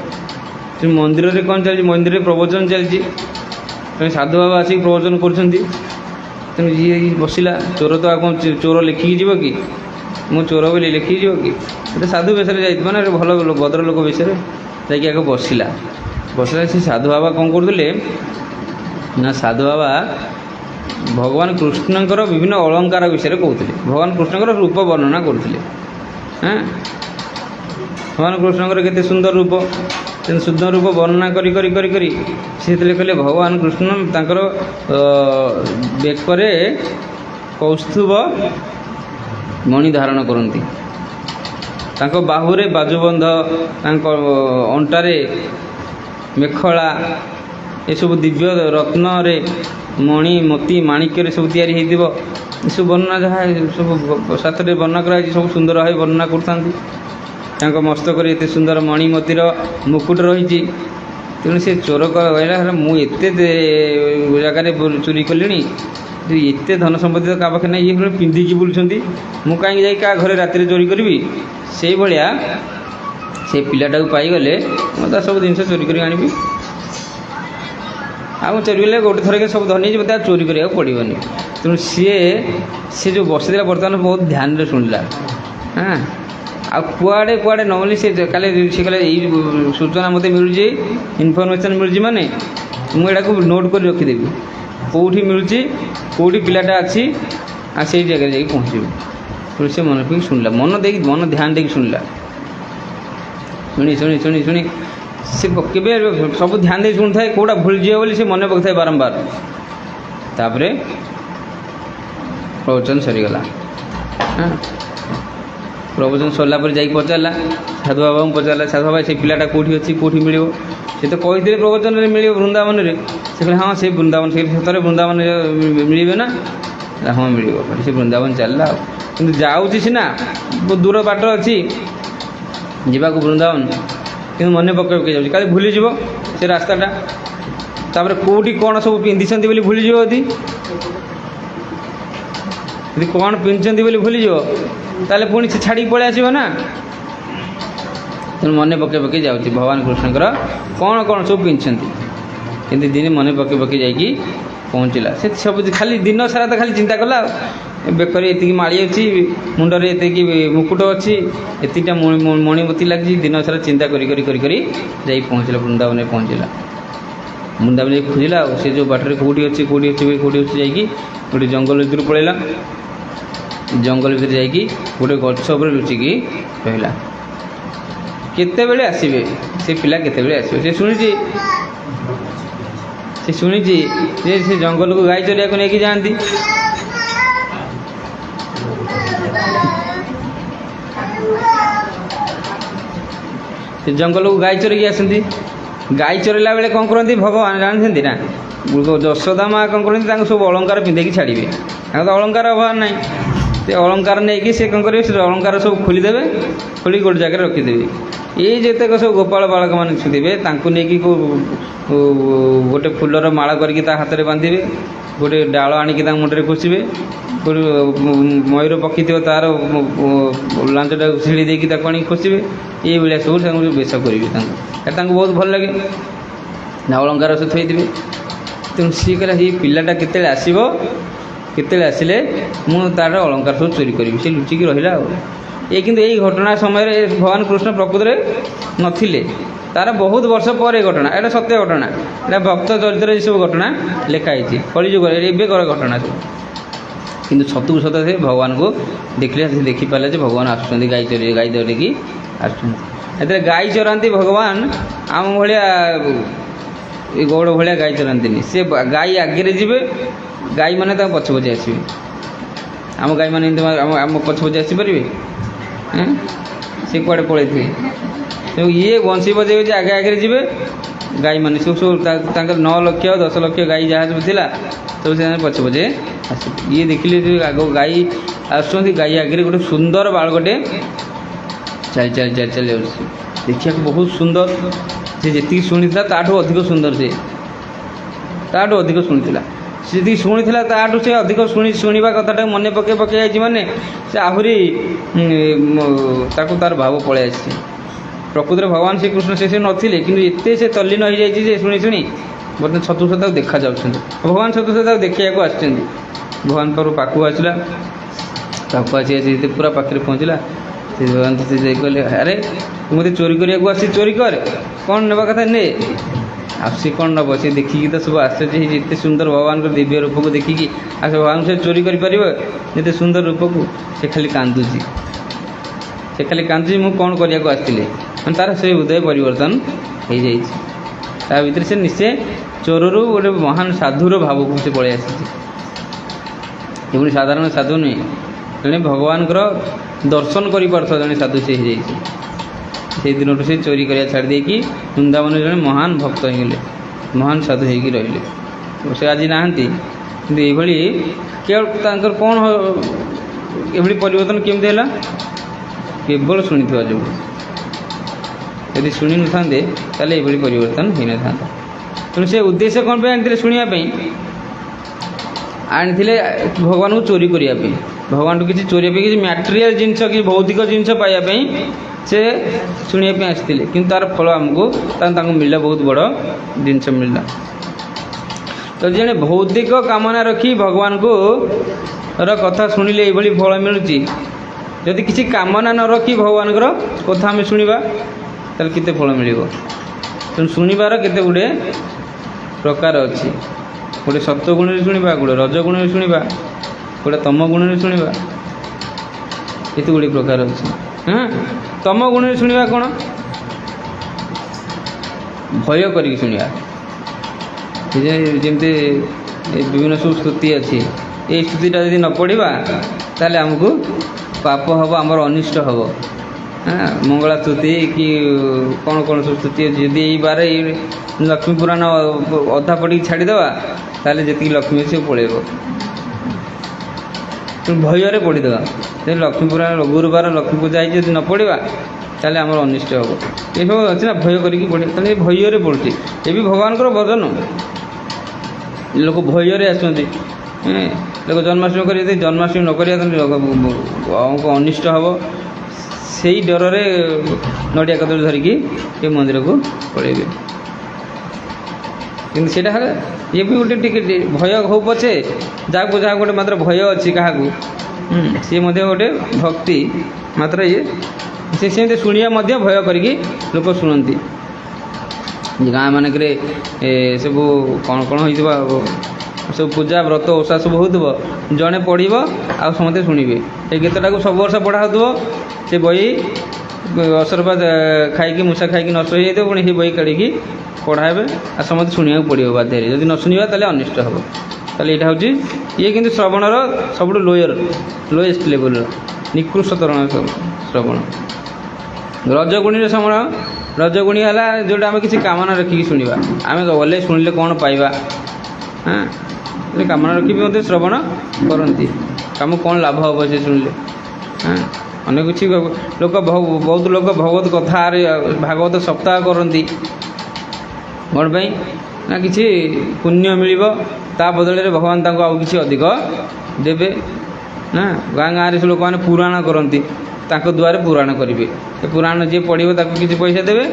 ସେ ମନ୍ଦିରରେ କ'ଣ ଚାଲିଛି? ମନ୍ଦିରରେ ପ୍ରବଚନ ଚାଲିଛି। ସାଧୁ ବାବା ଆସିକି ପ୍ରବଚନ କରୁଛନ୍ତି। ତେଣୁ ଇଏ ବସିଲା। ଚୋର ତ ଆଉ କ'ଣ ଚୋର ଲେଖିକି ଯିବ କି? ମୁଁ ଚୋର ବୋଲି ଲେଖିକି ଯିବ କି? ଗୋଟେ ସାଧୁ ବେଶରେ ଯାଇଥିବ ନା, ଭଲ ଭଦ୍ର ଲୋକ ବେଶରେ ଯାଇକି ଆଗ ବସିଲା। ସେ ସାଧୁ ବାବା କ'ଣ କରୁଥିଲେ ନା, ସାଧୁ ବାବା ଭଗବାନ କୃଷ୍ଣଙ୍କର ବିଭିନ୍ନ ଅଳଙ୍କାର ବିଷୟରେ କହୁଥିଲେ। ଭଗବାନ କୃଷ୍ଣଙ୍କର ରୂପ ବର୍ଣ୍ଣନା କରୁଥିଲେ। ଭଗବାନ କୃଷ୍ଣଙ୍କର କେତେ ସୁନ୍ଦର ରୂପ, ତେଣୁ ସୁନ୍ଦର ରୂପ ବର୍ଣ୍ଣନା କରି କରି କରି କରି ସେ ଯେତେବେଳେ କହିଲେ ଭଗବାନ କୃଷ୍ଣ ତାଙ୍କର ବେକରେ କୌସ୍ତୁଭ ମଣି ଧାରଣ କରନ୍ତି, ତାଙ୍କ ବାହୁରେ ବାଜୁବନ୍ଧ, ତାଙ୍କ ଅଣ୍ଟାରେ ମେଖଳା, ଏସବୁ ଦିବ୍ୟ ରତ୍ନରେ ମଣି ମୋତି ମାଣିକ୍ୟରେ ସବୁ ତିଆରି ହେଇଥିବ। ଏସବୁ ବର୍ଣ୍ଣନା ଯାହା ସବୁ ଶାସ୍ତ୍ରରେ ବର୍ଣ୍ଣନା କରାଯାଇଛି ସବୁ ସୁନ୍ଦର ଭାବେ ବର୍ଣ୍ଣନା କରୁଥାନ୍ତି। ତାଙ୍କ ମସ୍ତକରେ ଏତେ ସୁନ୍ଦର ମଣି ମୋତିର ମୁକୁଟ ରହିଛି। ତେଣୁ ସେ ଚୋର କହିଲା, ମୁଁ ଏତେ ଜାଗାରେ ଚୋରି କଲିଣି, ଏତେ ଧନ ସମ୍ପତ୍ତି ତ କାହା ପାଖରେ ନାହିଁ, ଇଏ ପୁଣି ପିନ୍ଧିକି ବୁଲୁଛନ୍ତି, ମୁଁ କାହିଁକି ଯାଇ କାହା ଘରେ ରାତିରେ ଚୋରି କରିବି? ସେଇଭଳିଆ ସେ ପିଲାଟାକୁ ପାଇଗଲେ ମୁଁ ତା ସବୁ ଜିନିଷ ଚୋରି କରି ଆଣିବି। ଆଉ ଚୋରି କଲେ ଗୋଟେ ଥରକେ ସବୁ ଧନୀ ହେଇଯିବ, ତା ଚୋରି କରିବାକୁ ପଡ଼ିବନି। ତେଣୁ ସେ ଯେଉଁ ବସିଥିଲା ବର୍ତ୍ତମାନ ବହୁତ ଧ୍ୟାନରେ ଶୁଣିଲା। ଆଉ କୁଆଡ଼େ ନ ବୋଲି ସେ କହିଲେ ଏଇ ସୂଚନା ମୋତେ ମିଳୁଛି, ଇନଫର୍ମେସନ୍ ମିଳୁଛି, ମାନେ ମୁଁ ଏଟାକୁ ନୋଟ୍ କରି ରଖିଦେବି। କେଉଁଠି ମିଳୁଛି, କେଉଁଠି ପିଲାଟା ଅଛି, ଆଉ ସେଇ ଜାଗାରେ ଯାଇକି ପହଞ୍ଚିବି। ସେ ମନେ ପକେଇ ଶୁଣିଲା, ମନ ଧ୍ୟାନ ଦେଇକି ଶୁଣିଲା। ଶୁଣି ସେ କେବେ ସବୁ ଧ୍ୟାନ ଦେଇ ଶୁଣୁଥାଏ, କେଉଁଟା ଭୁଲିଯିବ ବୋଲି ସେ ମନେ ପକାଇଥାଏ ବାରମ୍ବାର। ତାପରେ ପ୍ରବଚନ ସରିଗଲା। ପ୍ରବଚନ ସରିଲା ପରେ ଯାଇକି ପଚାରିଲା, ସାଧୁ ବାବାଙ୍କୁ ପଚାରିଲା, ସାଧୁ ବାବା ସେ ପିଲାଟା କେଉଁଠି ଅଛି, କେଉଁଠି ମିଳିବ? ସେ ତ କହିଥିଲେ ପ୍ରବଚନରେ ମିଳିବ ବୃନ୍ଦାବନରେ। ସେ କହିଲେ ହଁ, ସେଇ ବୃନ୍ଦାବନ, ସେ ସତରେ ବୃନ୍ଦାବନରେ ମିଳିବେ ନା? ହଁ ମିଳିବ। ସେ ବୃନ୍ଦାବନ ଚାଲିଲା। ଆଉ କିନ୍ତୁ ଯାଉଛି ସିନା, ବହୁତ ଦୂର ବାଟ ଅଛି ଯିବାକୁ ବୃନ୍ଦାବନ, କିନ୍ତୁ ମନେ ପକାଇ ଯାଉଛି, କାଳେ ଭୁଲିଯିବ ସେ ରାସ୍ତାଟା। ତାପରେ କେଉଁଠି କ'ଣ ସବୁ ପିନ୍ଧିଛନ୍ତି ବୋଲି ଭୁଲିଯିବ। ଯଦି କ'ଣ ପିନ୍ଧିଛନ୍ତି ବୋଲି ଭୁଲିଯିବ, ତାହେଲେ ପୁଣି ସେ ଛାଡ଼ିକି ପଳେଇ ଆସିବ ନା। ତେଣୁ ମନେ ପକେଇ ପକେଇ ଯାଉଛି ଭଗବାନ କୃଷ୍ଣଙ୍କର କ'ଣ କ'ଣ ସବୁ ପିନ୍ଧିଛନ୍ତି। କିନ୍ତୁ ଦିନେ ମନେ ପକେଇ ପକେଇ ଯାଇକି ପହଞ୍ଚିଲା। ସେ ସବୁ ଖାଲି ଦିନ ସାରା ତ ଖାଲି ଚିନ୍ତା କଲା ଆଉ ବେକରେ ଏତିକି ମାଳି ଅଛି, ମୁଣ୍ଡରେ ଏତିକି ମୁକୁଟ ଅଛି, ଏତିକିଟା ମଣିମତି ଲାଗିଛି। ଦିନ ସାରା ଚିନ୍ତା କରି କରି କରି କରି ଯାଇ ପହଞ୍ଚିଲା, ବୃନ୍ଦାବନରେ ପହଞ୍ଚିଲା। ବୃନ୍ଦାବନ ଯାଇକି ଖୋଜିଲା ଆଉ ସେ ଯେଉଁ ବାଟରେ କେଉଁଠି ଅଛି ଯାଇକି ଗୋଟେ ଜଙ୍ଗଲ ଭିତରୁ ପଳେଇଲା। ଜଙ୍ଗଲ ଭିତରେ ଯାଇକି ଗୋଟେ ଗଛ ଉପରେ ଲୁଚିକି ରହିଲା। କେତେବେଳେ ଆସିବେ ସେ ପିଲା, କେତେବେଳେ ଆସିବେ ସେ ଶୁଣିଛି ଯେ ସେ ଜଙ୍ଗଲକୁ ଗାଈ ଚରିବାକୁ ନେଇକି ଯାଆନ୍ତି। ସେ ଜଙ୍ଗଲକୁ ଗାଈ ଚରିକି ଆସନ୍ତି। ଗାଈ ଚରିଲା ବେଳେ କ'ଣ କରନ୍ତି ଭଗବାନ ଜାଣିଛନ୍ତି ନା? ଯଶୋଦା ମା କ'ଣ କରନ୍ତି, ତାଙ୍କୁ ସବୁ ଅଳଙ୍କାର ପିନ୍ଧେଇକି ଛାଡ଼ିବେ। ତାଙ୍କ ତ ଅଳଙ୍କାର ଅଭାବ ନାହିଁ। ସେ ଅଳଙ୍କାର ନେଇକି ସେ କ'ଣ କରିବେ, ସେ ଅଳଙ୍କାର ସବୁ ଖୋଲିଦେବେ, ଖୋଲି ଗୋଟେ ଜାଗାରେ ରଖିଦେବେ। ଏଇ ଯେତେକ ସବୁ ଗୋପାଳ ବାଳକମାନେ ଥିବେ ତାଙ୍କୁ ନେଇକି ଗୋଟେ ଫୁଲର ମାଳ କରିକି ତା ହାତରେ ବାନ୍ଧିବେ, ଗୋଟେ ଡାଳ ଆଣିକି ତାଙ୍କ ମୁଣ୍ଡରେ ଖୋସିବେ, ଗୋଟେ ମୟୂର ପକ୍ଷୀଥିବ ତାର ଲାଞ୍ଜଟାକୁ ଛିଡ଼ି ଦେଇକି ତାକୁ ଆଣିକି ଖୋସିବେ। ଏଇଭଳିଆ ସବୁ ତାଙ୍କୁ ବେଶ କରିବେ। ତାଙ୍କୁ ବହୁତ ଭଲ ଲାଗେ, ଅଳଙ୍କାର ସବୁ ଥୋଇଥିବେ। ତେଣୁ ସିଏ କହିଲା ଏଇ ପିଲାଟା କେତେବେଳେ ଆସିବ, କେତେବେଳେ ଆସିଲେ ମୁଁ ତାର ଅଳଙ୍କାର ସବୁ ଚୋରି କରିବି। ସେ ଲୁଚିକି ରହିଲା ଆଉ। କିନ୍ତୁ ଏଇ ଘଟଣା ସମୟରେ ଭଗବାନ କୃଷ୍ଣ ପ୍ରକୃତରେ ନଥିଲେ। ତାର ବହୁତ ବର୍ଷ ପରେ ଘଟଣା, ଏଇଟା ସତ୍ୟ ଘଟଣା, ଏଇଟା ଭକ୍ତ ଚରିତ୍ରରେ ଏସବୁ ଘଟଣା ଲେଖା ହେଇଛି। କଳିଯୁଗରେ ଏବେକାର ଘଟଣା ସବୁ। କିନ୍ତୁ ସତକୁ ସତ ସେ ଭଗବାନଙ୍କୁ ଦେଖିଲେ, ସେ ଦେଖିପାରିଲେ ଯେ ଭଗବାନ ଆସୁଛନ୍ତି ଗାଈ ଚରିକି ଆସୁଛନ୍ତି। ଏଥିରେ ଗାଈ ଚରାନ୍ତି ଭଗବାନ ଆମ ଭଳିଆ ଏ ଗୌଡ଼ ଭଳିଆ ଗାଈ ଚରାନ୍ତିନି। ସେ ଗାଈ ଆଗରେ ଯିବେ, ଗାଈମାନେ ତାଙ୍କ ପଛ ପଛେ ଆସିବେ। ଆମ ଗାଈମାନେ ଏମିତି ଆମ ପଛ ପଛେ ଆସିପାରିବେ? ସେ କୁଆଡ଼େ ପଳେଇଥିବେ। ତେଣୁ ଇଏ ବଂଶୀ ବଜେଇବେ ଯେ ଆଗରେ ଯିବେ, ଗାଈମାନେ ସବୁ ତାଙ୍କର 9 ଲକ୍ଷ 10 ଲକ୍ଷ ଗାଈ ଯାହା ସବୁ ଥିଲା ସବୁ ସେମାନେ ପଛେ ପଛେ ଆସିବେ। ଇଏ ଦେଖିଲେ ଯେ ଆଗ ଗାଈ ଆସୁଛନ୍ତି, ଗାଈ ଆଗରେ ଗୋଟେ ସୁନ୍ଦର ବାଳକଟେ ଚାଲି ଯାଉଛି। ଦେଖିବାକୁ ବହୁତ ସୁନ୍ଦର। ସେ ଯେତିକି ଶୁଣିଥିଲା ତାଠୁ ଅଧିକ ସୁନ୍ଦର, ତାଠୁ ଅଧିକ ଶୁଣିଥିଲା। ସେ ଯେତିକି ଶୁଣିଥିଲା ତାଠୁ ସେ ଅଧିକ ଶୁଣିବା କଥାଟାକୁ ମନେ ପକେଇ ଯାଇଛି। ମାନେ ସେ ଆହୁରି ତାକୁ ତାର ଭାବ ପଳେଇ ଆସିଛି। ପ୍ରକୃତରେ ଭଗବାନ ଶ୍ରୀକୃଷ୍ଣ ସେ ନଥିଲେ, କିନ୍ତୁ ଏତେ ସେ ତଲ୍ଲୀନ ହୋଇଯାଇଛି ଯେ ଶୁଣି ବର୍ତ୍ତମାନ ସତକୁ ସତ ତାକୁ ଦେଖାଯାଉଛନ୍ତି। ଭଗବାନ ସତକୁ ସତ ତାକୁ ଦେଖିବାକୁ ଆସିଛନ୍ତି। ଭଗବାନ ପାଖକୁ ଆସିଲା, ପାଖକୁ ଆସି ପୁରା ପାଖରେ ପହଞ୍ଚିଲା। ସେ ଭଗବାନ ସେ ଯାଇ କହିଲେ, ଆରେ ତୁ ମୋତେ ଚୋରି କରିବାକୁ ଆସିଛି, ଚୋରି କରେ, କ'ଣ ନେବା କଥା ନେ। ଆଉ ସେ କ'ଣ ନେବ? ସେ ଦେଖିକି ତ ସବୁ ଆଶ୍ଚର୍ଯ୍ୟ ହେଇଛି, ଏତେ ସୁନ୍ଦର ଭଗବାନଙ୍କର ଦିବ୍ୟ ରୂପକୁ ଦେଖିକି। ଆଉ ସେ ଭଗବାନ ସେ ଚୋରି କରିପାରିବ ଏତେ ସୁନ୍ଦର ରୂପକୁ? ସେ ଖାଲି କାନ୍ଦୁଛି, ମୁଁ କ'ଣ କରିବାକୁ ଆସିଥିଲି। ମାନେ ତାର ସେ ହୃଦୟ ପରିବର୍ତ୍ତନ ହେଇଯାଇଛି। ତା ଭିତରେ ସେ ନିଶ୍ଚୟ ଚୋରରୁ ଗୋଟେ ମହାନ ସାଧୁର ଭାବକୁ ସେ ପଳେଇ ଆସିଛି। ଏଭଳି ସାଧାରଣ ସାଧୁ ନୁହେଁ, ଜଣେ ଭଗବାନଙ୍କର ଦର୍ଶନ କରିପାରୁଥିବା ଜଣେ ସାଧୁ ସେ ହେଇଯାଇଛି। ସେଇ ଦିନଠୁ ସେ ଚୋରି କରିବା ଛାଡ଼ି ଦେଇକି ବୃନ୍ଦାବନରେ ଜଣେ ମହାନ ଭକ୍ତ ହେଇଗଲେ, ମହାନ ସାଧୁ ହେଇକି ରହିଲେ। ସେ ଆଜି ନାହାନ୍ତି, କିନ୍ତୁ ଏଇଭଳି କେବଳ ତାଙ୍କର କ'ଣ ଏଭଳି ପରିବର୍ତ୍ତନ କେମିତି ହେଲା? କେବଳ ଶୁଣିଥିବା ଯୋଗୁଁ। ଯଦି ଶୁଣି ନଥାନ୍ତେ ତାହେଲେ ଏଭଳି ପରିବର୍ତ୍ତନ ହୋଇନଥାନ୍ତା। ତେଣୁ ସେ ଉଦ୍ଦେଶ୍ୟ କ'ଣ ପାଇଁ ଆଣିଥିଲେ? ଶୁଣିବା ପାଇଁ ଆଣିଥିଲେ, ଭଗବାନଙ୍କୁ ଚୋରି କରିବା ପାଇଁ। ଭଗବାନଠୁ କିଛି ଚୋରିବା ପାଇଁ, କିଛି ମ୍ୟାଟେରିଆଲ ଜିନିଷ, କିଛି ଭୌତିକ ଜିନିଷ ପାଇବା ପାଇଁ ସେ ଶୁଣିବା ପାଇଁ ଆସିଥିଲେ। କିନ୍ତୁ ତାର ଫଳ ଆମକୁ ତାଙ୍କୁ ମିଳିଲା, ବହୁତ ବଡ଼ ଜିନିଷ ମିଳିଲା। ତ ଜଣେ ଭୌତିକ କାମନା ରଖି ଭଗବାନଙ୍କୁ କଥା ଶୁଣିଲେ ଏଇଭଳି ଫଳ ମିଳୁଛି। ଯଦି କିଛି କାମନା ନ ରଖି ଭଗବାନଙ୍କର କଥା ଆମେ ଶୁଣିବା ତାହେଲେ କେତେ ଫଳ ମିଳିବ? ତେଣୁ ଶୁଣିବାର କେତେ ଗୁଡ଼ିଏ ପ୍ରକାର ଅଛି। ଗୋଟେ ସତ୍ୱ ଗୁଣରେ ଶୁଣିବା, ଗୋଟେ ରଜ ଗୁଣରେ ଶୁଣିବା, ଗୋଟେ ତମ ଗୁଣରେ ଶୁଣିବା, କେତେ ଗୁଡ଼ିଏ ପ୍ରକାର ଅଛି। ତମ ଗୁଣରେ ଶୁଣିବା କ'ଣ? ଭୟ କରିକି ଶୁଣିବା। ଯେମିତି ବିଭିନ୍ନ ସବୁ ସ୍ତୁତି ଅଛି, ଏଇ ସ୍ତୁତିଟା ଯଦି ନ ପଢ଼ିବା ତାହେଲେ ଆମକୁ ପାପ ହେବ, ଆମର ଅନିଷ୍ଟ ହେବ। ମଙ୍ଗଳା ସ୍ତୁତି କି କ'ଣ ସବୁ ସ୍ତୁତି ଅଛି। ଯଦି ଏଇ ବାର ଏଇ ଲକ୍ଷ୍ମୀ ପୁରାଣ ଅଧା ପଢ଼ିକି ଛାଡ଼ିଦେବା ତାହେଲେ ଯେତିକି ଲକ୍ଷ୍ମୀ ଅଛି ପଳେଇବ। ଭୟରେ ପଢ଼ିଦେବା। ଯଦି ଲକ୍ଷ୍ମୀ ପୁରାଣ ଗୁରୁବାର ଲକ୍ଷ୍ମୀ ପୂଜା ହେଇଛି, ଯଦି ନ ପଢ଼ିବା ତାହେଲେ ଆମର ଅନିଷ୍ଟ ହେବ। ଏସବୁ ଅଛି ନା, ଭୟ କରିକି ପଢ଼ିବା। ତାହେଲେ ଏ ଭୟରେ ପଡ଼ୁଛି। ଏ ବି ଭଗବାନଙ୍କର ଭଜନ। ଲୋକ ଭୟରେ ଆସୁଛନ୍ତି। ଲୋକ ଜନ୍ମାଷ୍ଟମୀ କରି, ଯଦି ଜନ୍ମାଷ୍ଟମୀ ନ କରିବା ତାହେଲେ ଅନିଷ୍ଟ ହେବ। ସେଇ ଡରରେ ନଡ଼ିଆ କଦଳୀ ଧରିକି ଏ ମନ୍ଦିରକୁ ପଳେଇବେ। କିନ୍ତୁ ସେଇଟା ହେଲେ ଇଏ ବି ଗୋଟେ ଟିକେ ଭୟ ହଉ ପଛେ, ଯାହାକୁ ଗୋଟେ ମାତ୍ର ଭୟ ଅଛି କାହାକୁ, ସିଏ ମଧ୍ୟ ଗୋଟେ ଭକ୍ତି ମାତ୍ର ଇଏ ସେ ସେମିତି ଶୁଣିବା ମଧ୍ୟ ଭୟ କରିକି ଲୋକ ଶୁଣନ୍ତି। ଗାଁ ମାନଙ୍କରେ ସବୁ କ'ଣ କ'ଣ ହେଇଥିବ, ସବୁ ପୂଜା ବ୍ରତ ଓଷା ସବୁ ହେଉଥିବ, ଜଣେ ପଢ଼ିବ ଆଉ ସମସ୍ତେ ଶୁଣିବେ। ଏ ଗୀତଟାକୁ ସବୁ ବର୍ଷ ପଢ଼ା ହେଉଥିବ, ସେ ବହି ଅସରପା ଖାଇକି ମୂଷା ଖାଇକି ନଷ୍ଟ ହେଇଯାଇଥିବ, ପୁଣି ସେ ବହି କାଢ଼ିକି ପଢ଼ା ହେବେ ଆଉ ସମସ୍ତେ ଶୁଣିବାକୁ ପଡ଼ିବ ବାଧ୍ୟରେ। ଯଦି ନ ଶୁଣିବା ତାହେଲେ ଅନିଷ୍ଟ ହେବ। ତାହେଲେ ଏଇଟା ହେଉଛି ଇଏ କିନ୍ତୁ ଶ୍ରବଣର ସବୁଠୁ ଲୋଏଷ୍ଟ ଲେବୁଲ୍ର ନିକୃଷ୍ଟତର ଶ୍ରବଣ। ରଜଗୁଣୀର ଶ୍ରବଣ, ରଜଗୁଣୀ ହେଲା ଯେଉଁଟା ଆମେ କିଛି କାମନା ରଖିକି ଶୁଣିବା, ଆମେ ଗଲେ ଶୁଣିଲେ କ'ଣ ପାଇବା, କାମନା ରଖିବି ମଧ୍ୟ ଶ୍ରବଣ କରନ୍ତି, ଆମକୁ କ'ଣ ଲାଭ ହେବ ସେ ଶୁଣିଲେ। ଅନେକ କିଛି ଲୋକ ବହୁତ ଲୋକ ଭଗବତ କଥାରେ ଭାଗବତ ସପ୍ତାହ କରନ୍ତି। କ'ଣ ପାଇଁ ନା କିଛି ପୁଣ୍ୟ ମିଳିବ, ତା ବଦଳରେ ଭଗବାନ ତାଙ୍କୁ ଆଉ କିଛି ଅଧିକ ଦେବେ। ନା ଗାଁରେ ସବୁ ଲୋକମାନେ ପୁରାଣ କରନ୍ତି, ତାଙ୍କ ଦ୍ୱାରା ପୁରାଣ କରିବେ। ଏ ପୁରାଣ ଯିଏ ପଢ଼ିବ ତାକୁ କିଛି ପଇସା ଦେବେ,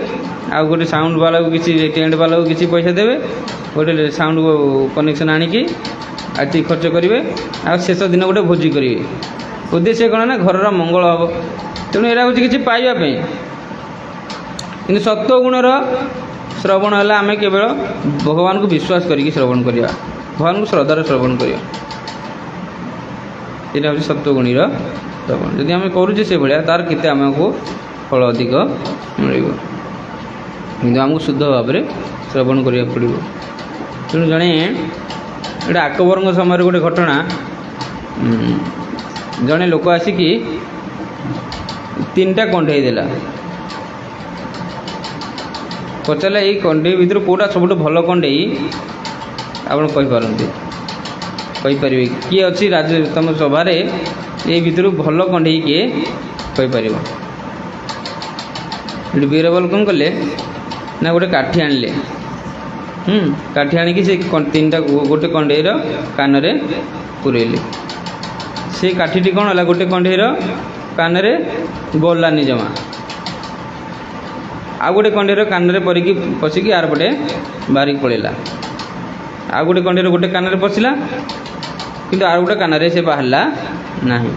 ଆଉ ଗୋଟେ ସାଉଣ୍ଡ ବାଲାକୁ କିଛି ଟେଣ୍ଟ ବାଲାକୁ କିଛି ପଇସା ଦେବେ, ଗୋଟେ ସାଉଣ୍ଡ କନେକ୍ସନ୍ ଆଣିକି ଆଜି ଖର୍ଚ୍ଚ କରିବେ, ଆଉ ଶେଷ ଦିନ ଗୋଟେ ଭୋଜି କରିବେ। ଉଦ୍ଦେଶ୍ୟ କ'ଣ ନା ଘରର ମଙ୍ଗଳ ହେବ। ତେଣୁ ଏଇଟା ହେଉଛି କିଛି ପାଇବା ପାଇଁ। କିନ୍ତୁ ସତ୍ୱଗୁଣର ଶ୍ରବଣ ହେଲା ଆମେ କେବଳ ଭଗବାନଙ୍କୁ ବିଶ୍ୱାସ କରିକି ଶ୍ରବଣ କରିବା, ଭଗବାନଙ୍କୁ ଶ୍ରଦ୍ଧାରେ ଶ୍ରବଣ କରିବା। ଏଇଟା ହେଉଛି ସତ୍ୱଗୁଣୀର ଶ୍ରବଣ। ଯଦି ଆମେ କରୁଛେ ସେଭଳିଆ, ତାର କେତେ ଆମକୁ ଫଳ ଅଧିକ ମିଳିବ। କିନ୍ତୁ ଆମକୁ ଶୁଦ୍ଧ ଭାବରେ ଶ୍ରବଣ କରିବାକୁ ପଡ଼ିବ। ତେଣୁ ଜଣେ ଏଇଟା ଆକବରଙ୍କ ସମୟରେ ଗୋଟେ ଘଟଣା, ଜଣେ ଲୋକ ଆସିକି 3ଟା କଣ୍ଢେଇ ଦେଲା। ପଚାରିଲା ଏଇ କଣ୍ଢେଇ ଭିତରୁ କେଉଁଟା ସବୁଠୁ ଭଲ କଣ୍ଢେଇ ଆପଣ କହିପାରନ୍ତି, କହିପାରିବେ? କିଏ ଅଛି ତମ ସଭାରେ ଏଇ ଭିତରୁ ଭଲ କଣ୍ଢେଇ କିଏ କହିପାରିବ? ଏଠି ବୀରବଲ କ'ଣ କଲେ ନା ଗୋଟେ କାଠି ଆଣିଲେ, କାଠି ଆଣିକି ସେ 3ଟା ଗୋଟେ କଣ୍ଢେଇର କାନରେ ପୁରେଇଲେ। ସେ କାଠିଟି କ'ଣ ହେଲା, ଗୋଟେ କଣ୍ଢେଇର କାନରେ ଗଲାନି ଜମା, ଆଉ ଗୋଟେ କଣ୍ଢେଇର କାନରେ ପଶିକି ଆର ପଟେ ବାହାରିକି ପଳେଇଲା। ଆଉ ଗୋଟେ କଣ୍ଢେଇର ଗୋଟେ କାନରେ ପଶିଲା, କିନ୍ତୁ ଆଉ ଗୋଟେ କାନରେ ସେ ବାହାରିଲା ନାହିଁ।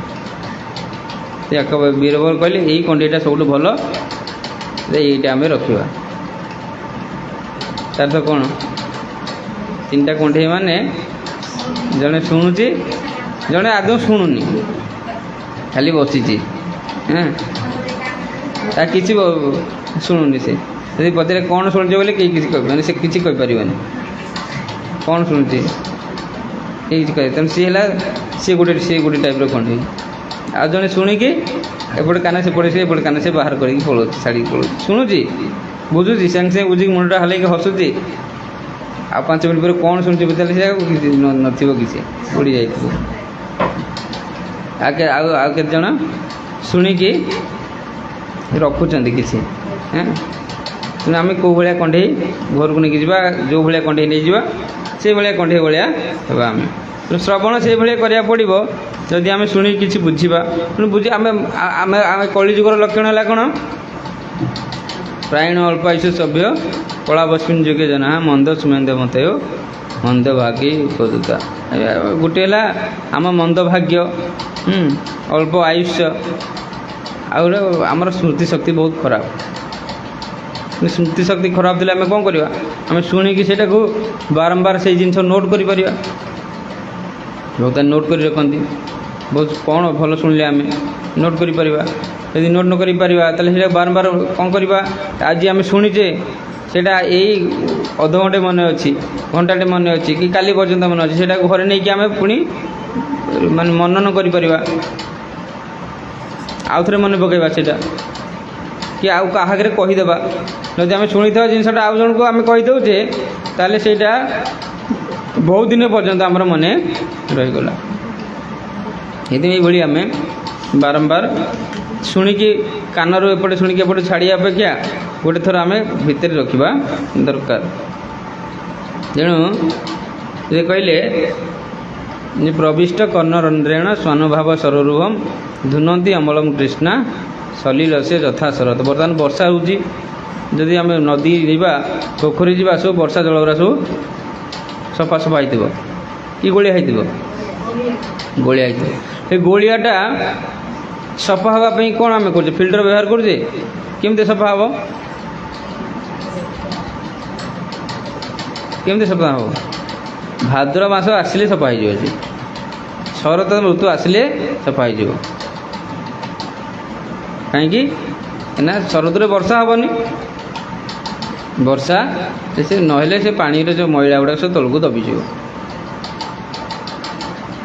ସେ ବୀରବଲ କହିଲେ ଏଇ କଣ୍ଢେଇଟା ସବୁଠୁ ଭଲ, ଏଇଟା ଆମେ ରଖିବା। ତାର ତ କ'ଣ 3ଟା କଣ୍ଢେଇ ମାନେ ଜଣେ ଶୁଣୁଛି, ଜଣେ ଆଦୌ ଶୁଣୁନି, ଖାଲି ବସିଛି, ତା କିଛି ଶୁଣୁନି। ସେ ଯଦି ପଚାରେ କ'ଣ ଶୁଣୁଛି ବୋଲି କେହି କିଛି କହିପାରିବନି, ସେ କିଛି କହିପାରିବନି କ'ଣ ଶୁଣୁଛି, କେହି କିଛି କହିବେ। ତେଣୁ ସିଏ ଗୋଟେ ଟାଇପ୍ର କଣ୍ଢେଇ। ଆଉ ଜଣେ ଶୁଣିକି ଏପଟେ କାନ ସେପଟେ ସେ ଏପଟେ କାନ ସେ ବାହାର କରିକି ପଳାଉଛି, ଛାଡ଼ିକି ପଳାଉଛି। ଶୁଣୁଛି, ବୁଝୁଛି, ସାଙ୍ଗେ ସାଙ୍ଗେ ବୁଝିକି ମୁଣ୍ଡଟା ହଲେଇକି ହସୁଛି, ଆଉ 5 ମିନିଟ୍ ପରେ କ'ଣ ଶୁଣୁଛି ପଚାରିଲେ ସେ କିଛି ନଥିବ, କିଛି ଉଡ଼ି ଯାଇଥିବ। ଆଉ କେତେ ଜଣ ଶୁଣିକି ରଖୁଛନ୍ତି କିଛି। ତେଣୁ ଆମେ କେଉଁ ଭଳିଆ କଣ୍ଢେଇ ଘରକୁ ନେଇକି ଯିବା, ଯେଉଁ ଭଳିଆ କଣ୍ଢେଇ ନେଇଯିବା ସେଇଭଳିଆ କଣ୍ଢେଇ ଭଳିଆ ହେବା ଆମେ। ତେଣୁ ଶ୍ରବଣ ସେଇଭଳିଆ କରିବାକୁ ପଡ଼ିବ। ଯଦି ଆମେ ଶୁଣିକି କିଛି ବୁଝିବା, ତେଣୁ ଆମେ କଳିଯୁଗର ଲକ୍ଷଣ ହେଲା କ'ଣ, ପ୍ରାୟଣ ଅଳ୍ପ ଆୟୁଷ ସଭ୍ୟ କଳାବସ୍ମିନ୍ ଯୋଗେ ଜନା ମନ୍ଦ ସୁମେନ୍ଦ ମତେୟ ମନ୍ଦ ଭାଗୀ ଉପଦୁତା। ଗୋଟେ ହେଲା ଆମ ମନ୍ଦ ଭାଗ୍ୟ, ଅଳ୍ପ ଆୟୁଷ୍ୟ, ଆଉ ଗୋଟେ ଆମର ସ୍ମୃତି ଶକ୍ତି ବହୁତ ଖରାପ। ସ୍ମୃତି ଶକ୍ତି ଖରାପ ଥିଲେ ଆମେ କ'ଣ କରିବା, ଆମେ ଶୁଣିକି ସେଇଟାକୁ ବାରମ୍ବାର ସେଇ ଜିନିଷ ନୋଟ୍ କରିପାରିବା। ବହୁତ ନୋଟ୍ କରି ରଖନ୍ତି, ବହୁତ କ'ଣ ଭଲ ଶୁଣିଲେ ଆମେ ନୋଟ୍ କରିପାରିବା। ଯଦି ନୋଟ୍ ନ କରିପାରିବା ତାହେଲେ ସେଇଟା ବାରମ୍ବାର କ'ଣ କରିବା, ଆଜି ଆମେ ଶୁଣିଛେ ସେଇଟା ଏଇ ଅଧଘଣ୍ଟେ ମନେ ଅଛି, ଘଣ୍ଟାଟେ ମନେ ଅଛି, କି କାଲି ପର୍ଯ୍ୟନ୍ତ ମନେ ଅଛି, ସେଇଟାକୁ ଘରେ ନେଇକି ଆମେ ପୁଣି ମନନ କରିପାରିବା, ଆଉ ଥରେ ମନେ ପକାଇବା ସେଇଟା, କି ଆଉ କାହା ଆଗରେ କହିଦେବା। ଯଦି ଆମେ ଶୁଣିଥିବା ଜିନିଷଟା ଆଉ ଜଣକୁ ଆମେ କହିଦେଉଛେ, ତାହେଲେ ସେଇଟା ବହୁତ ଦିନ ପର୍ଯ୍ୟନ୍ତ ଆମର ମନେ ରହିଗଲା। ସେଥିପାଇଁ ଏଇଭଳି ଆମେ ବାରମ୍ବାର ଶୁଣିକି କାନରୁ ଏପଟେ ଶୁଣିକି ଏପଟେ ଛାଡ଼ିବା ଅପେକ୍ଷା ଗୋଟେ ଥର ଆମେ ଭିତରେ ରଖିବା ଦରକାର। ତେଣୁ ସେ କହିଲେ ଯେ ପ୍ରବିଷ୍ଟ କର୍ଣ୍ଣରନ୍ଧ୍ରେଣ ସ୍ୱାନୁଭାବ ସରରୁଭମ୍ ଧୁନନ୍ତି ଅମଳମ୍ କୃଷ୍ଣା ସଲିଳସ୍ୟ ଯଥା ଶରତ। ବର୍ତ୍ତମାନ ବର୍ଷା ହେଉଛି, ଯଦି ଆମେ ନଦୀ ଯିବା, ପୋଖରୀ ଯିବା, ସବୁ ବର୍ଷା ଜଳଗୁରା ସବୁ ସଫା ସଫା ହେଇଥିବ କି ଗୋଳିଆ ହେଇଥିବ? ଗୋଳିଆ ହେଇଥିବ। ଏ ଗୋଳିଆଟା ସଫା ହେବା ପାଇଁ କ'ଣ ଆମେ କରୁଛେ? ଫିଲ୍ଟର ବ୍ୟବହାର କରୁଛେ। କେମିତି ସଫା ହେବ? କେମିତି ସଫା ହେବ? ଭାଦ୍ର ମାସ ଆସିଲେ ସଫା ହେଇଯିବ। ସେ ଶରତ ଋତୁ ଆସିଲେ ସଫା ହେଇଯିବ। କାହିଁକି ନା ଶରତରେ ବର୍ଷା ହେବନି। ବର୍ଷା ସେ ନହେଲେ ସେ ପାଣିର ଯେଉଁ ମଇଳା ଗୁଡ଼ାକ ସବୁ ତଳକୁ ଦବିଯିବ।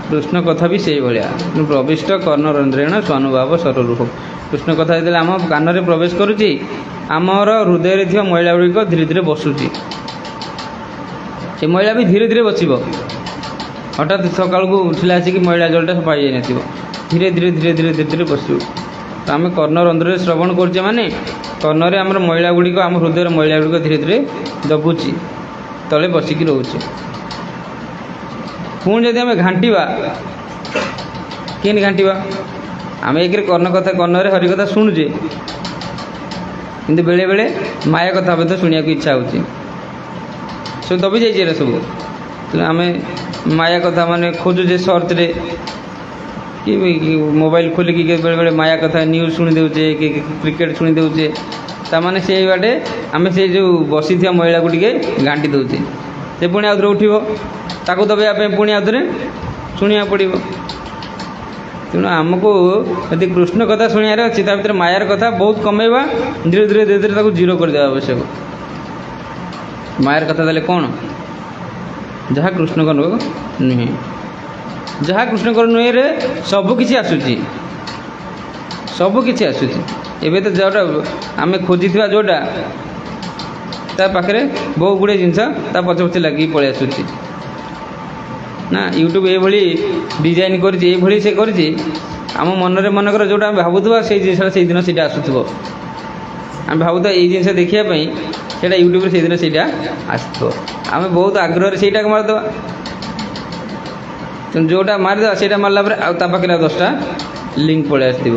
କୃଷ୍ଣ କଥା ବି ସେଇଭଳିଆ। ପ୍ରବିଷ୍ଟ କର୍ଣ୍ଣରନ୍ଧ୍ରେଣ ସ୍ୱାନୁଭାବ ସରୂପ। କୃଷ୍ଣ କଥା ଯେତେବେଳେ ଆମ କାନରେ ପ୍ରବେଶ କରୁଛି, ଆମର ହୃଦୟରେ ଥିବା ମଇଳା ଗୁଡ଼ିକ ଧୀରେ ଧୀରେ ବସୁଛି। ସେ ମଇଳା ବି ଧୀରେ ଧୀରେ ବସିବ। ହଠାତ୍ ସକାଳକୁ ଉଠିଲା ଆସିକି ମଇଳା ଜଳଟା ସଫା ହେଇଯାଇନଥିବ। ଧୀରେ ଧୀରେ ଧୀରେ ଧୀରେ ଧୀରେ ଧୀରେ ବସିବ। ତ ଆମେ କର୍ଣ୍ଣରନ୍ଧ୍ରରେ ଶ୍ରବଣ କରୁଛେ ମାନେ କର୍ଣ୍ଣରେ ଆମର ମଇଳା ଗୁଡ଼ିକ, ଆମ ହୃଦୟର ମଇଳା ଗୁଡ଼ିକ ଧୀରେ ଧୀରେ ଦବୁଛି, ତଳେ ବସିକି ରହୁଛି। ପୁଣି ଯଦି ଆମେ ଘାଣ୍ଟିବା, କେମିତି ଘାଣ୍ଟିବା? ଆମେ ଏକରେ କର୍ଣ୍ଣ କଥା, କର୍ଣ୍ଣରେ ହରି କଥା ଶୁଣୁଛେ, କିନ୍ତୁ ବେଳେବେଳେ ମାୟା କଥା ମଧ୍ୟ ଶୁଣିବାକୁ ଇଚ୍ଛା ହେଉଛି। ସବୁ ଦବି ଯାଇଛି ଏରା ସବୁ। ତେଣୁ ଆମେ ମାୟା କଥା ମାନେ ଖୋଜୁଛେ ସର୍ଚ୍ଚରେ, କି ମୋବାଇଲ ଖୋଲିକି ବେଳେବେଳେ ମାୟା କଥା ନ୍ୟୁଜ୍ ଶୁଣି ଦେଉଛେ, କି କ୍ରିକେଟ୍ ଶୁଣି ଦେଉଛେ। ତାମାନେ ସେଇ ବାଟେ ଆମେ ସେଇ ଯେଉଁ ବସିଥିବା ମଇଳାକୁ ଟିକେ ଘାଣ୍ଟି ଦେଉଛେ। ସେ ପୁଣି ଆଉଥରେ ଉଠିବ, ତାକୁ ଦବାଇବା ପାଇଁ ପୁଣି ଆଉଥରେ ଶୁଣିବାକୁ ପଡ଼ିବ। ତେଣୁ ଆମକୁ ଯଦି କୃଷ୍ଣ କଥା ଶୁଣିବାର ଅଛି, ତା ଭିତରେ ମାୟାର କଥା ବହୁତ କମେଇବା, ଧୀରେ ଧୀରେ ଧୀରେ ଧୀରେ ତାକୁ ଜିରୋ କରିଦେବା ଆବଶ୍ୟକ। ମାୟାର କଥା ତାହେଲେ କ'ଣ? ଯାହା କୃଷ୍ଣଙ୍କର ନୁହେଁ। ଯାହା କୃଷ୍ଣଙ୍କର ନୁହେଁରେ ସବୁକିଛି ଆସୁଛି, ସବୁକିଛି ଆସୁଛି। ଏବେ ତ ଯେଉଁଟା ଆମେ ଖୋଜିଥିବା, ଯେଉଁଟା ତା ପାଖରେ ବହୁ ଗୁଡ଼ିଏ ଜିନିଷ ତା ପଛେ ପଛେ ଲାଗିକି ପଳେଇ ଆସୁଛି ନା। ୟୁଟ୍ୟୁବ୍ ଏଇଭଳି ଡିଜାଇନ୍ କରିଛି, ଏଇଭଳି ସେ କରିଛି, ଆମ ମନରେ ମନେକର ଯେଉଁଟା ଆମେ ଭାବୁଥିବା ସେଇ ଜିନିଷଟା ସେଇଦିନ ସେଇଟା ଆସୁଥିବ। ଆମେ ଭାବୁଥିବା ଏଇ ଜିନିଷ ଦେଖିବା ପାଇଁ, ସେଇଟା ୟୁଟ୍ୟୁବ୍ରେ ସେଇଦିନ ସେଇଟା ଆସିଥିବ। ଆମେ ବହୁତ ଆଗ୍ରହରେ ସେଇଟାକୁ ମାରିଦେବା। ତେଣୁ ଯେଉଁଟା ମାରିଦେବା, ସେଇଟା ମାରିଲା ପରେ ଆଉ ତା ପାଖରେ ଆଉ 10ଟା ଲିଙ୍କ୍ ପଳେଇ ଆସିଥିବ,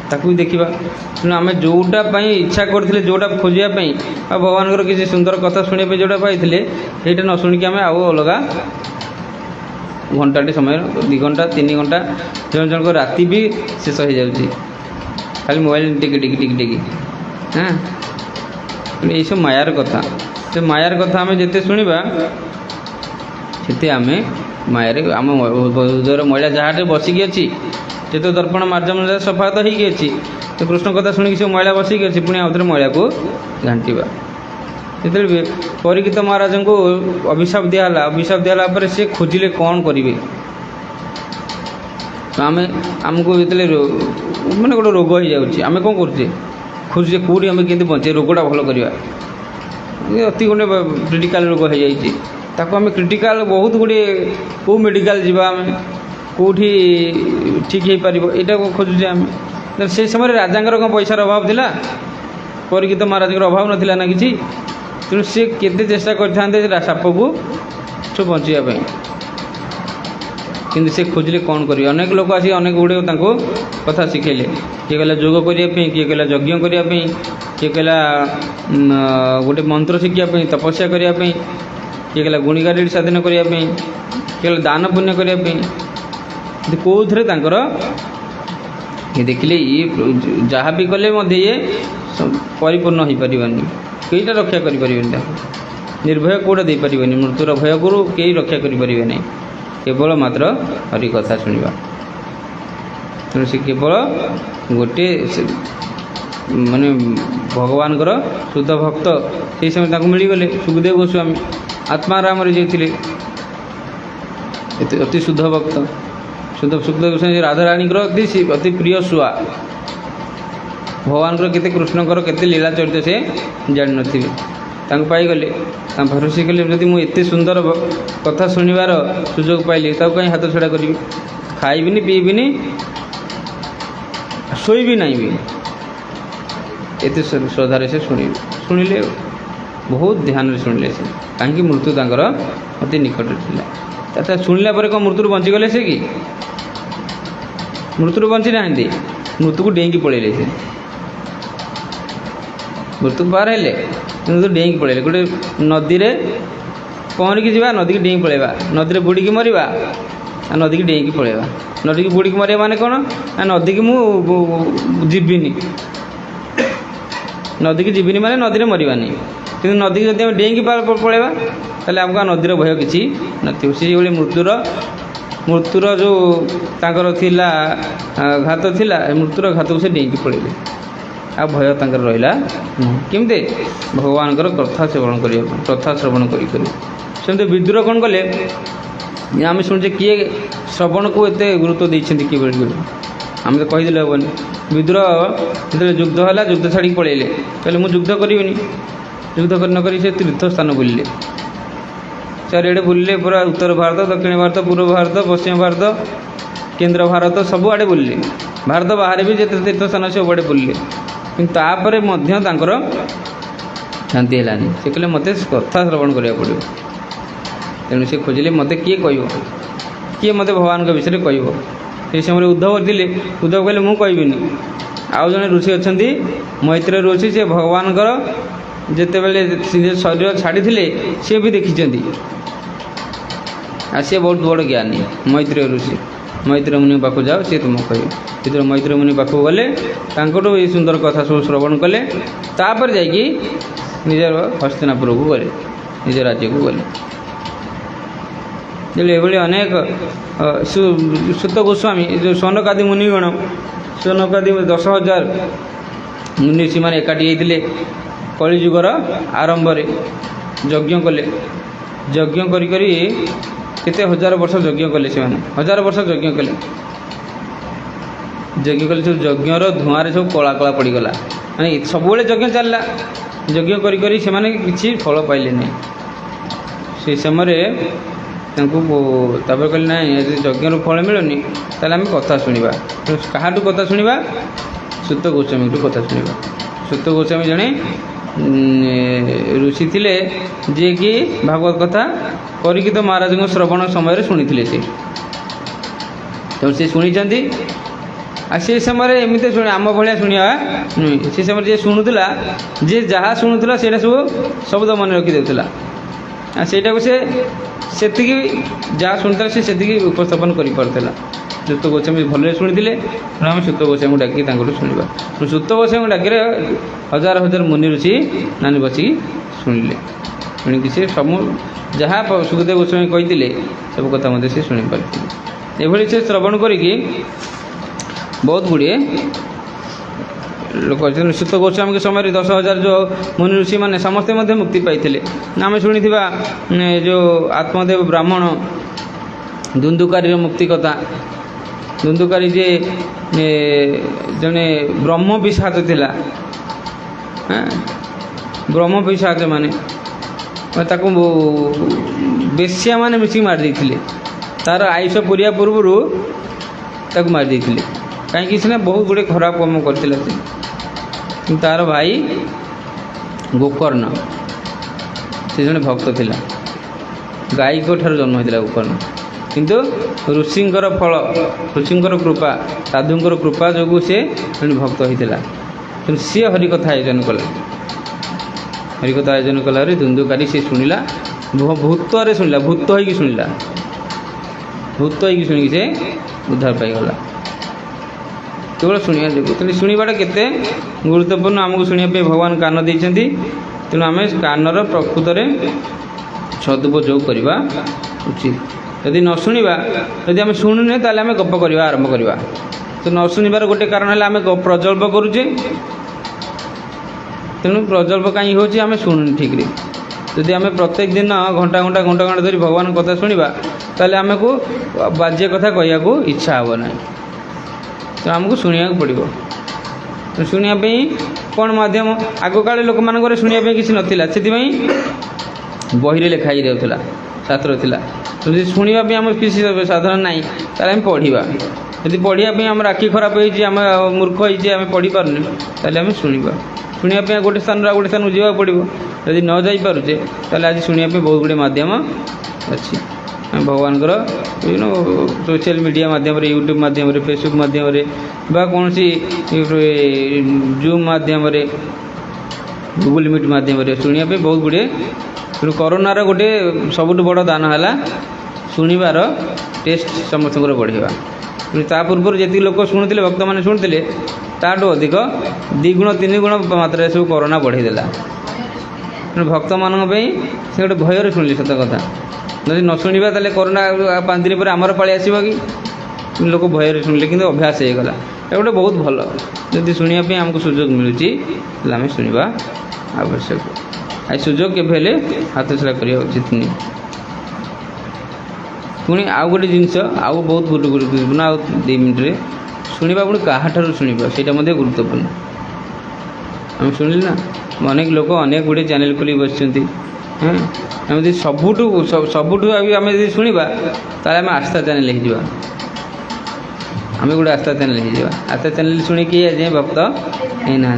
ତାକୁ ବି ଦେଖିବା। ତେଣୁ ଆମେ ଯେଉଁଟା ପାଇଁ ଇଚ୍ଛା କରିଥିଲେ, ଯେଉଁଟା ଖୋଜିବା ପାଇଁ ବା ଭଗବାନଙ୍କର କିଛି ସୁନ୍ଦର କଥା ଶୁଣିବା ପାଇଁ ଯେଉଁଟା ପାଇଥିଲେ, ସେଇଟା ନ ଶୁଣିକି ଆମେ ଆଉ ଅଲଗା ଘଣ୍ଟାଟି ସମୟ, 2 ଘଣ୍ଟା 3 ଘଣ୍ଟା, ଜଣ ଜଣଙ୍କ ରାତି ବି ଶେଷ ହେଇଯାଉଛି ଖାଲି ମୋବାଇଲ ଟିକି ଟିକି ଟିକି ଟିକି। ହଁ, এইসব মায়ার কথা। ସେ ମାୟାର କଥା ଆମେ ଯେତେ ଶୁଣିବା, ସେତେ ଆମେ ମାୟାରେ ଆମ ହୃଦୟର ମଇଳା ଯାହାଟେ ବସିକି ଅଛି, ଯେତେ ଦର୍ପଣ ମାର୍ଜମ ସଫା ତ ହେଇକି ଅଛି, ତ କୃଷ୍ଣ କଥା ଶୁଣିକି ସେ ମଇଳା ବସିକି ଅଛି, ପୁଣି ଆଉଥରେ ମଇଳାକୁ ଘାଣ୍ଟିବା। ଯେତେବେଳେ ପରୀକ୍ଷିତ ମହାରାଜଙ୍କୁ ଅଭିଶାପ ଦିଆହେଲା, ଅଭିଶାପ ଦିଆହେଲା ପରେ ସେ ଖୋଜିଲେ କ'ଣ କରିବେ। ଆମକୁ ଯେତେବେଳେ ମାନେ ଗୋଟେ ରୋଗ ହେଇଯାଉଛି, ଆମେ କ'ଣ କରୁଛେ? ଖୋଜୁଛେ କେଉଁଠି ଆମେ କେମିତି ବଞ୍ଚେ, ରୋଗଟା ଭଲ କରିବା। ଅତି ଗୋଟେ କ୍ରିଟିକାଲ ରୋଗ ହେଇଯାଇଛି, ତାକୁ ଆମେ କ୍ରିଟିକାଲ ବହୁତ ଗୁଡ଼ିଏ, କେଉଁ ମେଡ଼ିକାଲ ଯିବା, ଆମେ କେଉଁଠି ଠିକ୍ ହେଇପାରିବ, ଏଇଟାକୁ ଖୋଜୁଛେ ଆମେ। ସେ ସମୟରେ ରାଜାଙ୍କର କ'ଣ ପଇସାର ଅଭାବ ଥିଲା? ପରୀକ୍ଷିତ ମହାରାଜଙ୍କର ଅଭାବ ନଥିଲା ନା କିଛି। ତେଣୁ ସେ କେତେ ଚେଷ୍ଟା କରିଥାନ୍ତେ ସାପକୁ ସବୁ ବଞ୍ଚିବା ପାଇଁ, କିନ୍ତୁ ସେ ଖୋଜିଲେ କ'ଣ କରିବେ। ଅନେକ ଲୋକ ଆସି ଅନେକ ଗୁଡ଼ିଏ ତାଙ୍କୁ କଥା ଶିଖେଇଲେ। କିଏ କହିଲା ଯୋଗ କରିବା ପାଇଁ, କିଏ କହିଲା ଯଜ୍ଞ କରିବା ପାଇଁ, କିଏ କହିଲା ଗୋଟେ ମନ୍ତ୍ର ଶିଖିବା ପାଇଁ, ତପସ୍ୟା କରିବା ପାଇଁ, କିଏ କହିଲା ଗୁଣିଗାରେଡ଼ି ସାଧନ କରିବା ପାଇଁ, କିଏ କହିଲା ଦାନ ପୁଣ୍ୟ କରିବା ପାଇଁ। କିନ୍ତୁ କେଉଁଥିରେ ତାଙ୍କର ଇଏ ଦେଖିଲେ, ଇଏ ଯାହା ବି କଲେ ମଧ୍ୟ ଇଏ ପରିପୂର୍ଣ୍ଣ ହୋଇପାରିବନି, କେଇଟା ରକ୍ଷା କରିପାରିବେନି। ତାକୁ ନିର୍ଭୟ କେଉଁଟା ଦେଇପାରିବେନି, ମୃତ୍ୟୁର ଭୟକୁ କେହି ରକ୍ଷା କରିପାରିବେ ନାହିଁ, କେବଳ ମାତ୍ର ହରି କଥା ଶୁଣିବା। ତେଣୁ ସେ କେବଳ ଗୋଟିଏ ମାନେ ଭଗବାନଙ୍କର ଶୁଦ୍ଧ ଭକ୍ତ ସେହି ସମୟରେ ତାଙ୍କୁ ମିଳିଗଲେ। ସୁଖଦେବ ଗୋସ୍ୱାମୀ ଆତ୍ମାରାମରେ ଯାଇଥିଲେ, ଅତି ଶୁଦ୍ଧ ଭକ୍ତ। ସୁଖଦେବ ଗୋସ୍ୱାମୀ ରାଧାରାଣୀଙ୍କର ଅତି ପ୍ରିୟ ଶୁଆ। ଭଗବାନଙ୍କର କେତେ, କୃଷ୍ଣଙ୍କର କେତେ ଲୀଳା ଚରିତ ସେ ଜାଣିନଥିବେ, ତାଙ୍କୁ ପାଇଗଲେ। ତାଙ୍କୁ ଭରସା କଲେ, ଯଦି ମୁଁ ଏତେ ସୁନ୍ଦର କଥା ଶୁଣିବାର ସୁଯୋଗ ପାଇଲି, ତାକୁ କାହିଁ ହାତ ଛଡ଼ା କରିବି? ଖାଇବିନି, ପିଇବିନି, ଶୋଇବି ନାହିଁ ବି। ଏତେ ଶ୍ରଦ୍ଧାରେ ସେ ଶୁଣିଲେ, ବହୁତ ଧ୍ୟାନରେ ଶୁଣିଲେ ସେ। କାହିଁକି? ମୃତ୍ୟୁ ତାଙ୍କର ଅତି ନିକଟରେ ଥିଲା। ତା ଶୁଣିଲା ପରେ କ'ଣ ମୃତ୍ୟୁରୁ ବଞ୍ଚିଗଲେ ସେ? କି ମୃତ୍ୟୁରୁ ବଞ୍ଚି ନାହାନ୍ତି, ମୃତ୍ୟୁକୁ ଡେଇଁକି ପଳେଇଲେ। ସେ ମୃତ୍ୟୁକୁ ପାର ହେଲେ କିନ୍ତୁ ଡେଇଁକି ପଳେଇଲେ। ଗୋଟେ ନଦୀରେ ପହଁରିକି ଯିବା, ନଦୀକି ଡେଇଁକି ପଳେଇବା, ନଦୀରେ ବୁଡ଼ିକି ମରିବା, ଆଉ ନଦୀକି ଡେଇଁକି ପଳେଇବା। ନଦୀକି ବୁଡ଼ିକି ମରିବା ମାନେ କ'ଣ ନା ନଦୀକି ମୁଁ ଯିବିନି, ନଦୀକି ଯିବିନି ମାନେ ନଦୀରେ ମରିବାନି। କିନ୍ତୁ ନଦୀକି ଯଦି ଆମେ ଡେଇଁକି ପଳେଇବା ତାହେଲେ ଆମକୁ ଆଉ ନଦୀର ଭୟ କିଛି ନଥିବ। ସେଇଭଳି ମୃତ୍ୟୁର ଯେଉଁ ତାଙ୍କର ଥିଲା ଘାତ ଥିଲା, ମୃତ୍ୟୁର ଘାତକୁ ସେ ଡେଇଁକି ପଳେଇଲେ, ଆଉ ଭୟ ତାଙ୍କର ରହିଲା ନାହିଁ। କେମିତି? ଭଗବାନଙ୍କର କଥା ଶ୍ରବଣ କରିବା ପାଇଁ, କଥା ଶ୍ରବଣ କରି। ସେମିତି ବିଦୁର କ'ଣ କଲେ? ଆମେ ଶୁଣୁଛେ କିଏ ଶ୍ରବଣକୁ ଏତେ ଗୁରୁତ୍ୱ ଦେଇଛନ୍ତି କିଭଳି କରି, ଆମେ ତ କହିଦେଲେ ହେବନି। ବିଦୁର ଯେତେବେଳେ ଯୁଦ୍ଧ ହେଲା, ଯୁଦ୍ଧ ଛାଡ଼ିକି ପଳେଇଲେ, କହିଲେ ମୁଁ ଯୁଦ୍ଧ କରିବିନି। ଯୁଦ୍ଧ ନକରି ସେ ତୀର୍ଥ ସ୍ଥାନ ବୁଲିଲେ, ଚାରିଆଡ଼େ ବୁଲିଲେ, ପୁରା ଉତ୍ତର ଭାରତ, ଦକ୍ଷିଣ ଭାରତ, ପୂର୍ବ ଭାରତ, ପଶ୍ଚିମ ଭାରତ, କେନ୍ଦ୍ର ଭାରତ, ସବୁଆଡ଼େ ବୁଲିଲେ। ଭାରତ ବାହାରେ ବି ଯେତେ ତୀର୍ଥ ସ୍ଥାନ ସବୁଆଡ଼େ ବୁଲିଲେ, କିନ୍ତୁ ତାପରେ ମଧ୍ୟ ତାଙ୍କର ଶାନ୍ତି ହେଲାନି। ସେ କହିଲେ ମୋତେ କଥା ଶ୍ରବଣ କରିବାକୁ ପଡ଼ିବ। ତେଣୁ ସେ ଖୋଜିଲେ ମୋତେ କିଏ କହିବ, କିଏ ମୋତେ ଭଗବାନଙ୍କ ବିଷୟରେ କହିବ। ସେହି ସମୟରେ ଉଦ୍ଧବ ଥିଲେ। ଉଦ୍ଧବ କହିଲେ ମୁଁ କହିବିନି। ଆଉ ଜଣେ ଋଷି ଅଛନ୍ତି, ମୈତ୍ରେୟ ଋଷି, ସେ ଭଗବାନଙ୍କର ଯେତେବେଳେ ଶରୀର ଛାଡ଼ିଥିଲେ ସିଏ ବି ଦେଖିଛନ୍ତି, ଆଉ ସିଏ ବହୁତ ବଡ଼ ଜ୍ଞାନୀ। ମୈତ୍ରେୟ ଋଷି, ମୈତ୍ରେୟ ମୁନିଙ୍କ ପାଖକୁ ଯାଅ, ସିଏ ତୁମକୁ କହିବେ। ଯେତେବେଳେ ମୈତ୍ରେୟ ମୁନି ପାଖକୁ ଗଲେ, ତାଙ୍କଠୁ ଏଇ ସୁନ୍ଦର କଥା ସବୁ ଶ୍ରବଣ କଲେ, ତାପରେ ଯାଇକି ନିଜର ହସ୍ତିନାପୁରକୁ ଗଲେ, ନିଜ ରାଜ୍ୟକୁ ଗଲେ। ଏଭଳି ଅନେକ ସୁତ ଗୋସ୍ୱାମୀ, ଯେଉଁ ସନକାଦି ମୁନିଗଣ, ସନକାଦି 10,000 ମୁନି ଋଷିମାନେ ଏକାଠି ହେଇଥିଲେ। କଳିଯୁଗର ଆରମ୍ଭରେ ଯଜ୍ଞ କଲେ। ଯଜ୍ଞ କରି କେତେ ହଜାର ବର୍ଷ ଯଜ୍ଞ କଲେ। ସେମାନେ 1000 ବର୍ଷ ଯଜ୍ଞ କଲେ। ସବୁ ଯଜ୍ଞର ଧୂଆଁରେ ସବୁ କଳା କଳା ପଡ଼ିଗଲା। ମାନେ ସବୁବେଳେ ଯଜ୍ଞ ଚାଲିଲା। ଯଜ୍ଞ କରି ସେମାନେ କିଛି ଫଳ ପାଇଲେ ନାହିଁ। ସେ ସମୟରେ ତାଙ୍କୁ ତାପରେ କହିଲେ ନାହିଁ, ଯଦି ଯଜ୍ଞରୁ ଫଳ ମିଳୁନି ତାହେଲେ ଆମେ କଥା ଶୁଣିବା। କାହାଠୁ କଥା ଶୁଣିବା? ସୁତ ଗୋସ୍ୱାମୀଠୁ କଥା ଶୁଣିବା। ସୁତ ଗୋସ୍ୱାମୀ ଜଣେ ଋଷି ଥିଲେ, ଯିଏକି ଭାଗବତ କଥା ପରିଚିତ ମହାରାଜଙ୍କ ଶ୍ରବଣ ସମୟରେ ଶୁଣିଥିଲେ। ସେ ତେଣୁ ସେ ଶୁଣିଛନ୍ତି। ଆଉ ସେ ସମୟରେ ଏମିତି ଆମ ଭଳିଆ ଶୁଣିବା ନୁହେଁ। ସେ ସମୟରେ ଯିଏ ଶୁଣୁଥିଲା, ଯିଏ ଯାହା ଶୁଣୁଥିଲା ସେଇଟା ସବୁ ଶବ୍ଦ ମନେ ରଖିଦେଉଥିଲା। ଆଉ ସେଇଟାକୁ ସେ ସେତିକି ଯାହା ଶୁଣୁଥିଲା ସେ ସେତିକି ଉପସ୍ଥାପନ କରିପାରୁଥିଲା। ସୁତ ଗୋସ୍ୱାମୀ ଭଲରେ ଶୁଣିଥିଲେ। ତେଣୁ ଆମେ ସୁତ ଗୋସ୍ୱାମୀଙ୍କୁ ଡାକି ତାଙ୍କଠୁ ଶୁଣିବା। ସୁତ ଗୋସ୍ୱାମୀଙ୍କୁ ଡାକିରେ ହଜାର ହଜାର ମୁନି ଋଷି ନାନୀ ବସିକି ଶୁଣିଲେ। ଶୁଣିକି ସେ ସବୁ ଯାହା ସୁଖଦେବ ଗୋସ୍ୱାମୀ କହିଥିଲେ ସବୁ କଥା ମଧ୍ୟ ସେ ଶୁଣିପାରିଥିଲେ। ଏଭଳି ସେ ଶ୍ରବଣ କରିକି ବହୁତ ଗୁଡ଼ିଏ ଲୋକ ଅଛନ୍ତି। ସୁତ ଗୋସ୍ୱାମୀଙ୍କ ସମୟରେ 10,000 ଯେଉଁ ମୁନି ଋଷିମାନେ ସମସ୍ତେ ମଧ୍ୟ ମୁକ୍ତି ପାଇଥିଲେ। ଆମେ ଶୁଣିଥିବା ଯେଉଁ ଆତ୍ମଦେବ ବ୍ରାହ୍ମଣ ଧୁନ୍ଧୁକାରୀର ମୁକ୍ତି କଥା। ଧୁନ୍ଧୁକାରୀ ଯେ ଜଣେ ବ୍ରହ୍ମ ପିଶାଚ ଥିଲା। ବ୍ରହ୍ମ ପିଶାଚ ମାନେ ତାକୁ ବେଶ୍ୟାମାନେ ମିଶିକି ମାରି ଦେଇଥିଲେ। ତା'ର ଆୟୁଷ ପୁରିବା ପୂର୍ବରୁ ତାକୁ ମାରି ଦେଇଥିଲେ। କାହିଁକି? ସିନା ବହୁତ ଗୁଡ଼ିଏ ଖରାପ କାମ କରିଥିଲା ସେ। କିନ୍ତୁ ତା'ର ଭାଇ ଗୋକର୍ଣ୍ଣ, ସେ ଜଣେ ଭକ୍ତ ଥିଲା। ଗାଈଙ୍କ ଠାରୁ ଜନ୍ମ ହୋଇଥିଲା ଗୋକର୍ଣ୍ଣ। କିନ୍ତୁ ଋଷିଙ୍କର ଫଳ, ଋଷିଙ୍କର କୃପା, ସାଧୁଙ୍କର କୃପା ଯୋଗୁଁ ସେ ଜଣେ ଭକ୍ତ ହୋଇଥିଲା। କିନ୍ତୁ ସିଏ ହରିକଥା ଆୟୋଜନ କଲା। ହରିକଥା ଆୟୋଜନ କଲାରେ ଧୁନ୍ଧୁକାରୀ ସେ ଶୁଣିଲା, ଭୂତରେ ଶୁଣିଲା, ଭୂତ ହୋଇକି ଶୁଣିଲା। ଭୂତ ହୋଇକି ଶୁଣିକି ସେ ଉଦ୍ଧାର ପାଇଗଲା। କେବଳ ଶୁଣିବା ଯୋଗୁଁ। ତେଣୁ ଶୁଣିବାଟା କେତେ ଗୁରୁତ୍ୱପୂର୍ଣ୍ଣ। ଆମକୁ ଶୁଣିବା ପାଇଁ ଭଗବାନ କାନ ଦେଇଛନ୍ତି। ତେଣୁ ଆମେ କାନର ପ୍ରକୃତରେ ସଦୁପଯୋଗ କରିବା ଉଚିତ। ଯଦି ନ ଶୁଣିବା, ଯଦି ଆମେ ଶୁଣୁନେ ତାହେଲେ ଆମେ ଗପ କରିବା ଆରମ୍ଭ କରିବା। ତ ନ ଶୁଣିବାର ଗୋଟେ କାରଣ ହେଲା ଆମେ ପ୍ରଜଳ୍ପ କରୁଛେ। ତେଣୁ ପ୍ରଜଳ୍ପ କାହିଁକି ହେଉଛି? ଆମେ ଶୁଣୁନି ଠିକ୍ରେ। ଯଦି ଆମେ ପ୍ରତ୍ୟେକ ଦିନ ଘଣ୍ଟା ଘଣ୍ଟା ଧରି ଭଗବାନଙ୍କ କଥା ଶୁଣିବା, ତାହେଲେ ଆମକୁ ବାଜ୍ୟ କଥା କହିବାକୁ ଇଚ୍ଛା ହେବ ନାହିଁ। ତେଣୁ ଆମକୁ ଶୁଣିବାକୁ ପଡ଼ିବ। ଶୁଣିବା ପାଇଁ କ'ଣ ମାଧ୍ୟମ? ଆଗକାଳେ ଲୋକମାନଙ୍କର ଶୁଣିବା ପାଇଁ କିଛି ନଥିଲା, ସେଥିପାଇଁ ବହିରେ ଲେଖା ହେଇଯାଉଥିଲା, ଶାସ୍ତ୍ର ଥିଲା। ଯଦି ଶୁଣିବା ପାଇଁ ଆମର କିଛି ସାଧନ ନାହିଁ, ତାହେଲେ ଆମେ ପଢ଼ିବା। ଯଦି ପଢ଼ିବା ପାଇଁ ଆମର ଆଖି ଖରାପ ହେଇଛି, ଆମେ ମୂର୍ଖ ହେଇଛି, ଆମେ ପଢ଼ିପାରୁନି, ତାହେଲେ ଆମେ ଶୁଣିବା। ଶୁଣିବା ପାଇଁ ଗୋଟେ ସ୍ଥାନରୁ ଆଉ ଗୋଟେ ସ୍ଥାନକୁ ଯିବାକୁ ପଡ଼ିବ। ଯଦି ନ ଯାଇପାରୁଛେ, ତାହେଲେ ଆଜି ଶୁଣିବା ପାଇଁ ବହୁତ ଗୁଡ଼ିଏ ମାଧ୍ୟମ ଅଛି। भगवानकर विभिन्न सोशल मीडिया माध्यम यूट्यूब माध्यम फेसबुक माध्यम कौन सी जूम माध्यम गूगल मीट माध्यम शुणापी बहुत गुड़े तेणु कोरोनार गोटे सबुठ बड़ दान है शुणवार टेस्ट समस्त बढ़ेगा ता पूर्व जी लोक शुणुले भक्त मैंने शुणुले ताठू अधिक 2 गुण 3 गुण मात्रा सब कोरोना बढ़ईदेला तेणु भक्त मान से गोटे भयर शुणिली सत कथा जदि न शुणा तेल कोरोना 5 दिन पर आमर पाली आसो कि लोक भयर शुणिले कि अभ्यास हो गला ये गोटे बहुत भल जदि शुणापी आमको सुजोग मिलूँ आम शुणा आवश्यक आ सुजोग केवे हाथ छड़ा करवा उचित नहीं पुणी आउ गोटे जिनस आउ बहुत गुरुत्वपूर्ण आउ 2 मिनट्रे शुणा पुणी क्या शुणा से गुरुत्वपूर्ण आम शुणिले ना अनेक लोक अनेक गुड़े चैनल खोल बस एमती सबुठू आम शुणा ताले आम आस्था चैनल हो आम गोटे आस्था चैनल हो आस्था चैनल शुणिकी आज भक्त होना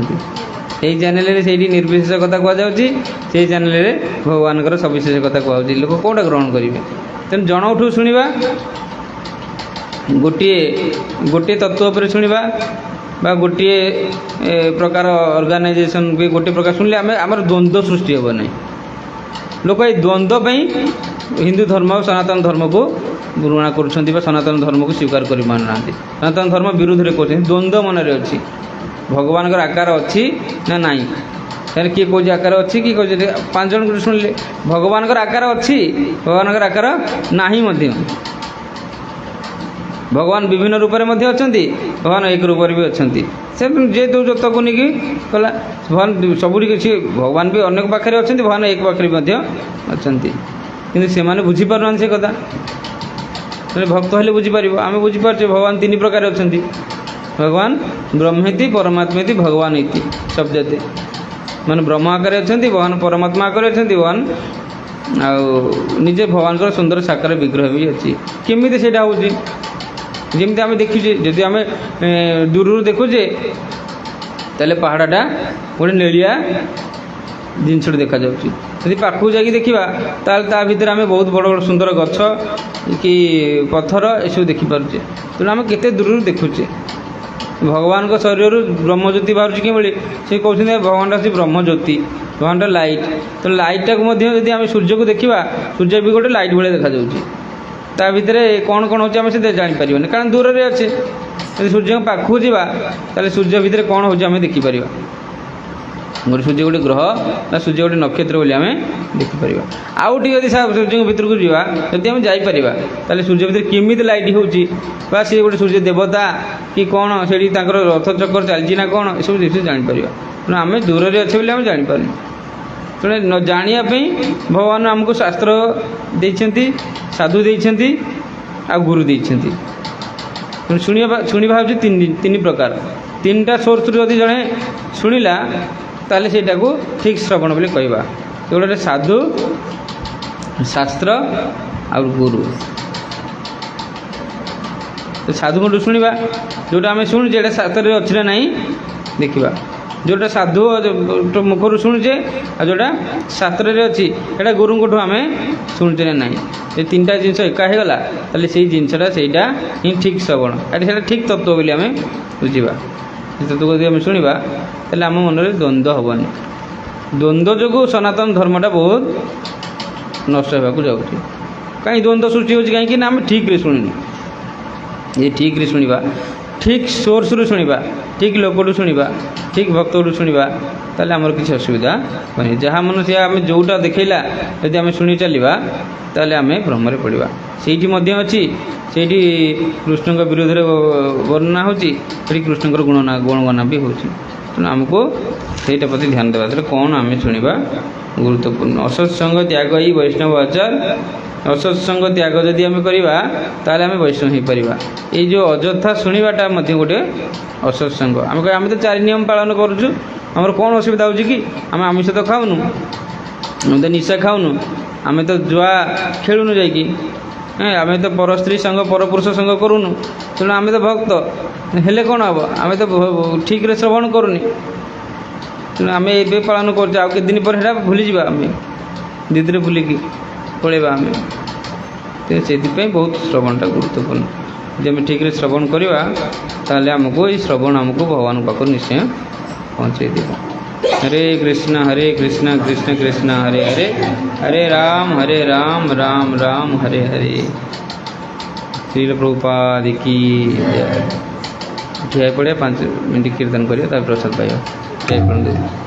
यही चैनल से निर्विशेष कथा कहुच्छी से चैनल भगवान सविशेष कथा कहुच्छी लोक कौटा ग्रहण करेंगे तेणु जनठू शुणा गोटे गोटे तत्व पर शुणा गोटे प्रकार ऑर्गेनाइजेशन भी गोटे प्रकार शुणिले आम द्वंद्व सृष्टि हे ना लोक ये द्वंद्व हिंदू धर्म और सनातन धर्म को घृणा कर सनातन धर्म को स्वीकार कर पाना सनातन धर्म विरोध में कर द्वंद्व मन में अच्छी भगवान आकार अच्छी ना नाई किए कौन आकार अच्छी कि 5 जन को शुणिले भगवान आकार अच्छी भगवान आकार ना भगवान विभिन्न रूप में अच्छा भगवान एक रूप भी अच्छा से जेहेतु जत को नहीं कला भगवान सबुठ किसी भगवान भी अनेक पाखे अच्छा भगवान एक पाखे अच्छा कि से बुझीपार से कथा भक्त हेल्ले बुझीपार आम बुझीपारे भगवान 3 प्रकार अच्छा भगवान ब्रह्मेति परमात्मेति भगवान इति शब्दते मान ब्रह्म आकार अच्छा भगवान परमात्मा आकार अच्छा भगवान आजे भगवान सुंदर साकार विग्रह भी अच्छी केमी से जमी आम देखुचे जदि आम दूर देखुचे तेल पहाड़टा गोटे नेलिया जिनस देखा जदि पाखु जा देखा ता भीतर आम बहुत बड़ बड़ सुंदर गछ कि पत्थर एसब देखिपारे तेणु आम केते दूर देखुचे भगवान को शरीर ब्रह्मज्योति बाहर कि से कहते भगवान से ब्रह्मज्योति भगवान लाइट तो लाइट टाक आम सूर्य को देखा सूर्य भी गोटे लाइट भाई देखा ता भीतर कौन कौन होम से जापर कारण दूर में अच्छे यदि सूर्य पाखु जावा ताले सूर्य भितर कौन हो देखिपर गोटे सूर्य गोटे ग्रह ना सूर्य गोटे नक्षत्र बोली आम देखिपर आउ टी सूर्य भितर को जावा जब आम जापर ताले सूर्य भितर केमी लाइट हो सी गोटे सूर्य देवता कि कौन से रथ चक्कर चलती ना कौन सब जिन जापर तेणु आम दूर में अच्छे बोली आम जापर तेणु न जानापी भगवान आमको शास्त्र देइछन्ति साधु देइछन्ति आ गुरु देइछन्ति तेणु शुणा हूँ 3 प्रकार 3टा सोर्स जदि जड़े शुणिला ताले सेटा को ठीक श्रवण बोली कहवा गोटे साधु शास्त्र आ गुरु साधु को शुणा जोटा आम शुणुचे शास्त्र अच्छे ना देखा जोटा साधु मुखर शुणुचे आ जोटा शास्त्र अच्छी एटा गुरु को आम शुणुचे ना ये 3टा जिनस एका होगला ताले से जिनसटा से ही ठीक श्रवण ये ठीक तत्व बोली आम बुझा तत्व यदि आम शुणा ताले आम मन में द्वंद्व हेनी द्वंद्व जो सनातन धर्मटा बहुत नष्ट होगा जाऊँगी कहीं द्वंद्व सृष्टि होती कहीं आम ठीक शुणुनी ये ठीक शुणा ठीक सोर्स रु शुणा ठीक लोक शुणा ठीक भक्त शुणा ताले आमर किसी असुविधा नहीं जहाँ मन से आम जोटा देखला यदि आम शुणी चलवा ताले आम भ्रमरे पड़ा से अच्छी से कृष्ण विरोध में वर्णना होती कृष्ण गुणगाना भी होती तेणु आमको सहीटा प्रति ध्यान देवा कौन आम शुणा गुरुत्वपूर्ण असत्संग त्याग ही वैष्णव आचार असत्संग त्याग जदि आम करवा ताले आम वैष्णव हो पार ये जो अଯଥା शुणाटा गोटे असत्संग आम आम तो 4 नियम पालन करुँ आमर कौन असुविधा हो कि आम आमिष तो खाऊनु आम तो निशा खाऊनु आम तो जुआ खेलुनु जा आम तो पर स्त्री संग पर पुरुष संग करूनु तेणु आम तो भक्त हेले कौन हम आम तो ठीक श्रवण करूनी तेणु आम ए पालन कर दिन पर भूली जा आम दीदी भूलिकी पलैबा आम तो से बहुत श्रवणटा गुरुत्वपूर्ण जब आम ठीक श्रवण करवा ताले आमको ये श्रवण आमको भगवान पाखर निश्चय पहुँचे देव। हरे कृष्ण कृष्ण कृष्ण हरे हरे हरे राम राम राम हरे हरे। श्रील प्रभुपाद की जय। ठिया पड़े 5 मिनट कीर्तन करिए प्रसाद पाइबा। जय प्रभु।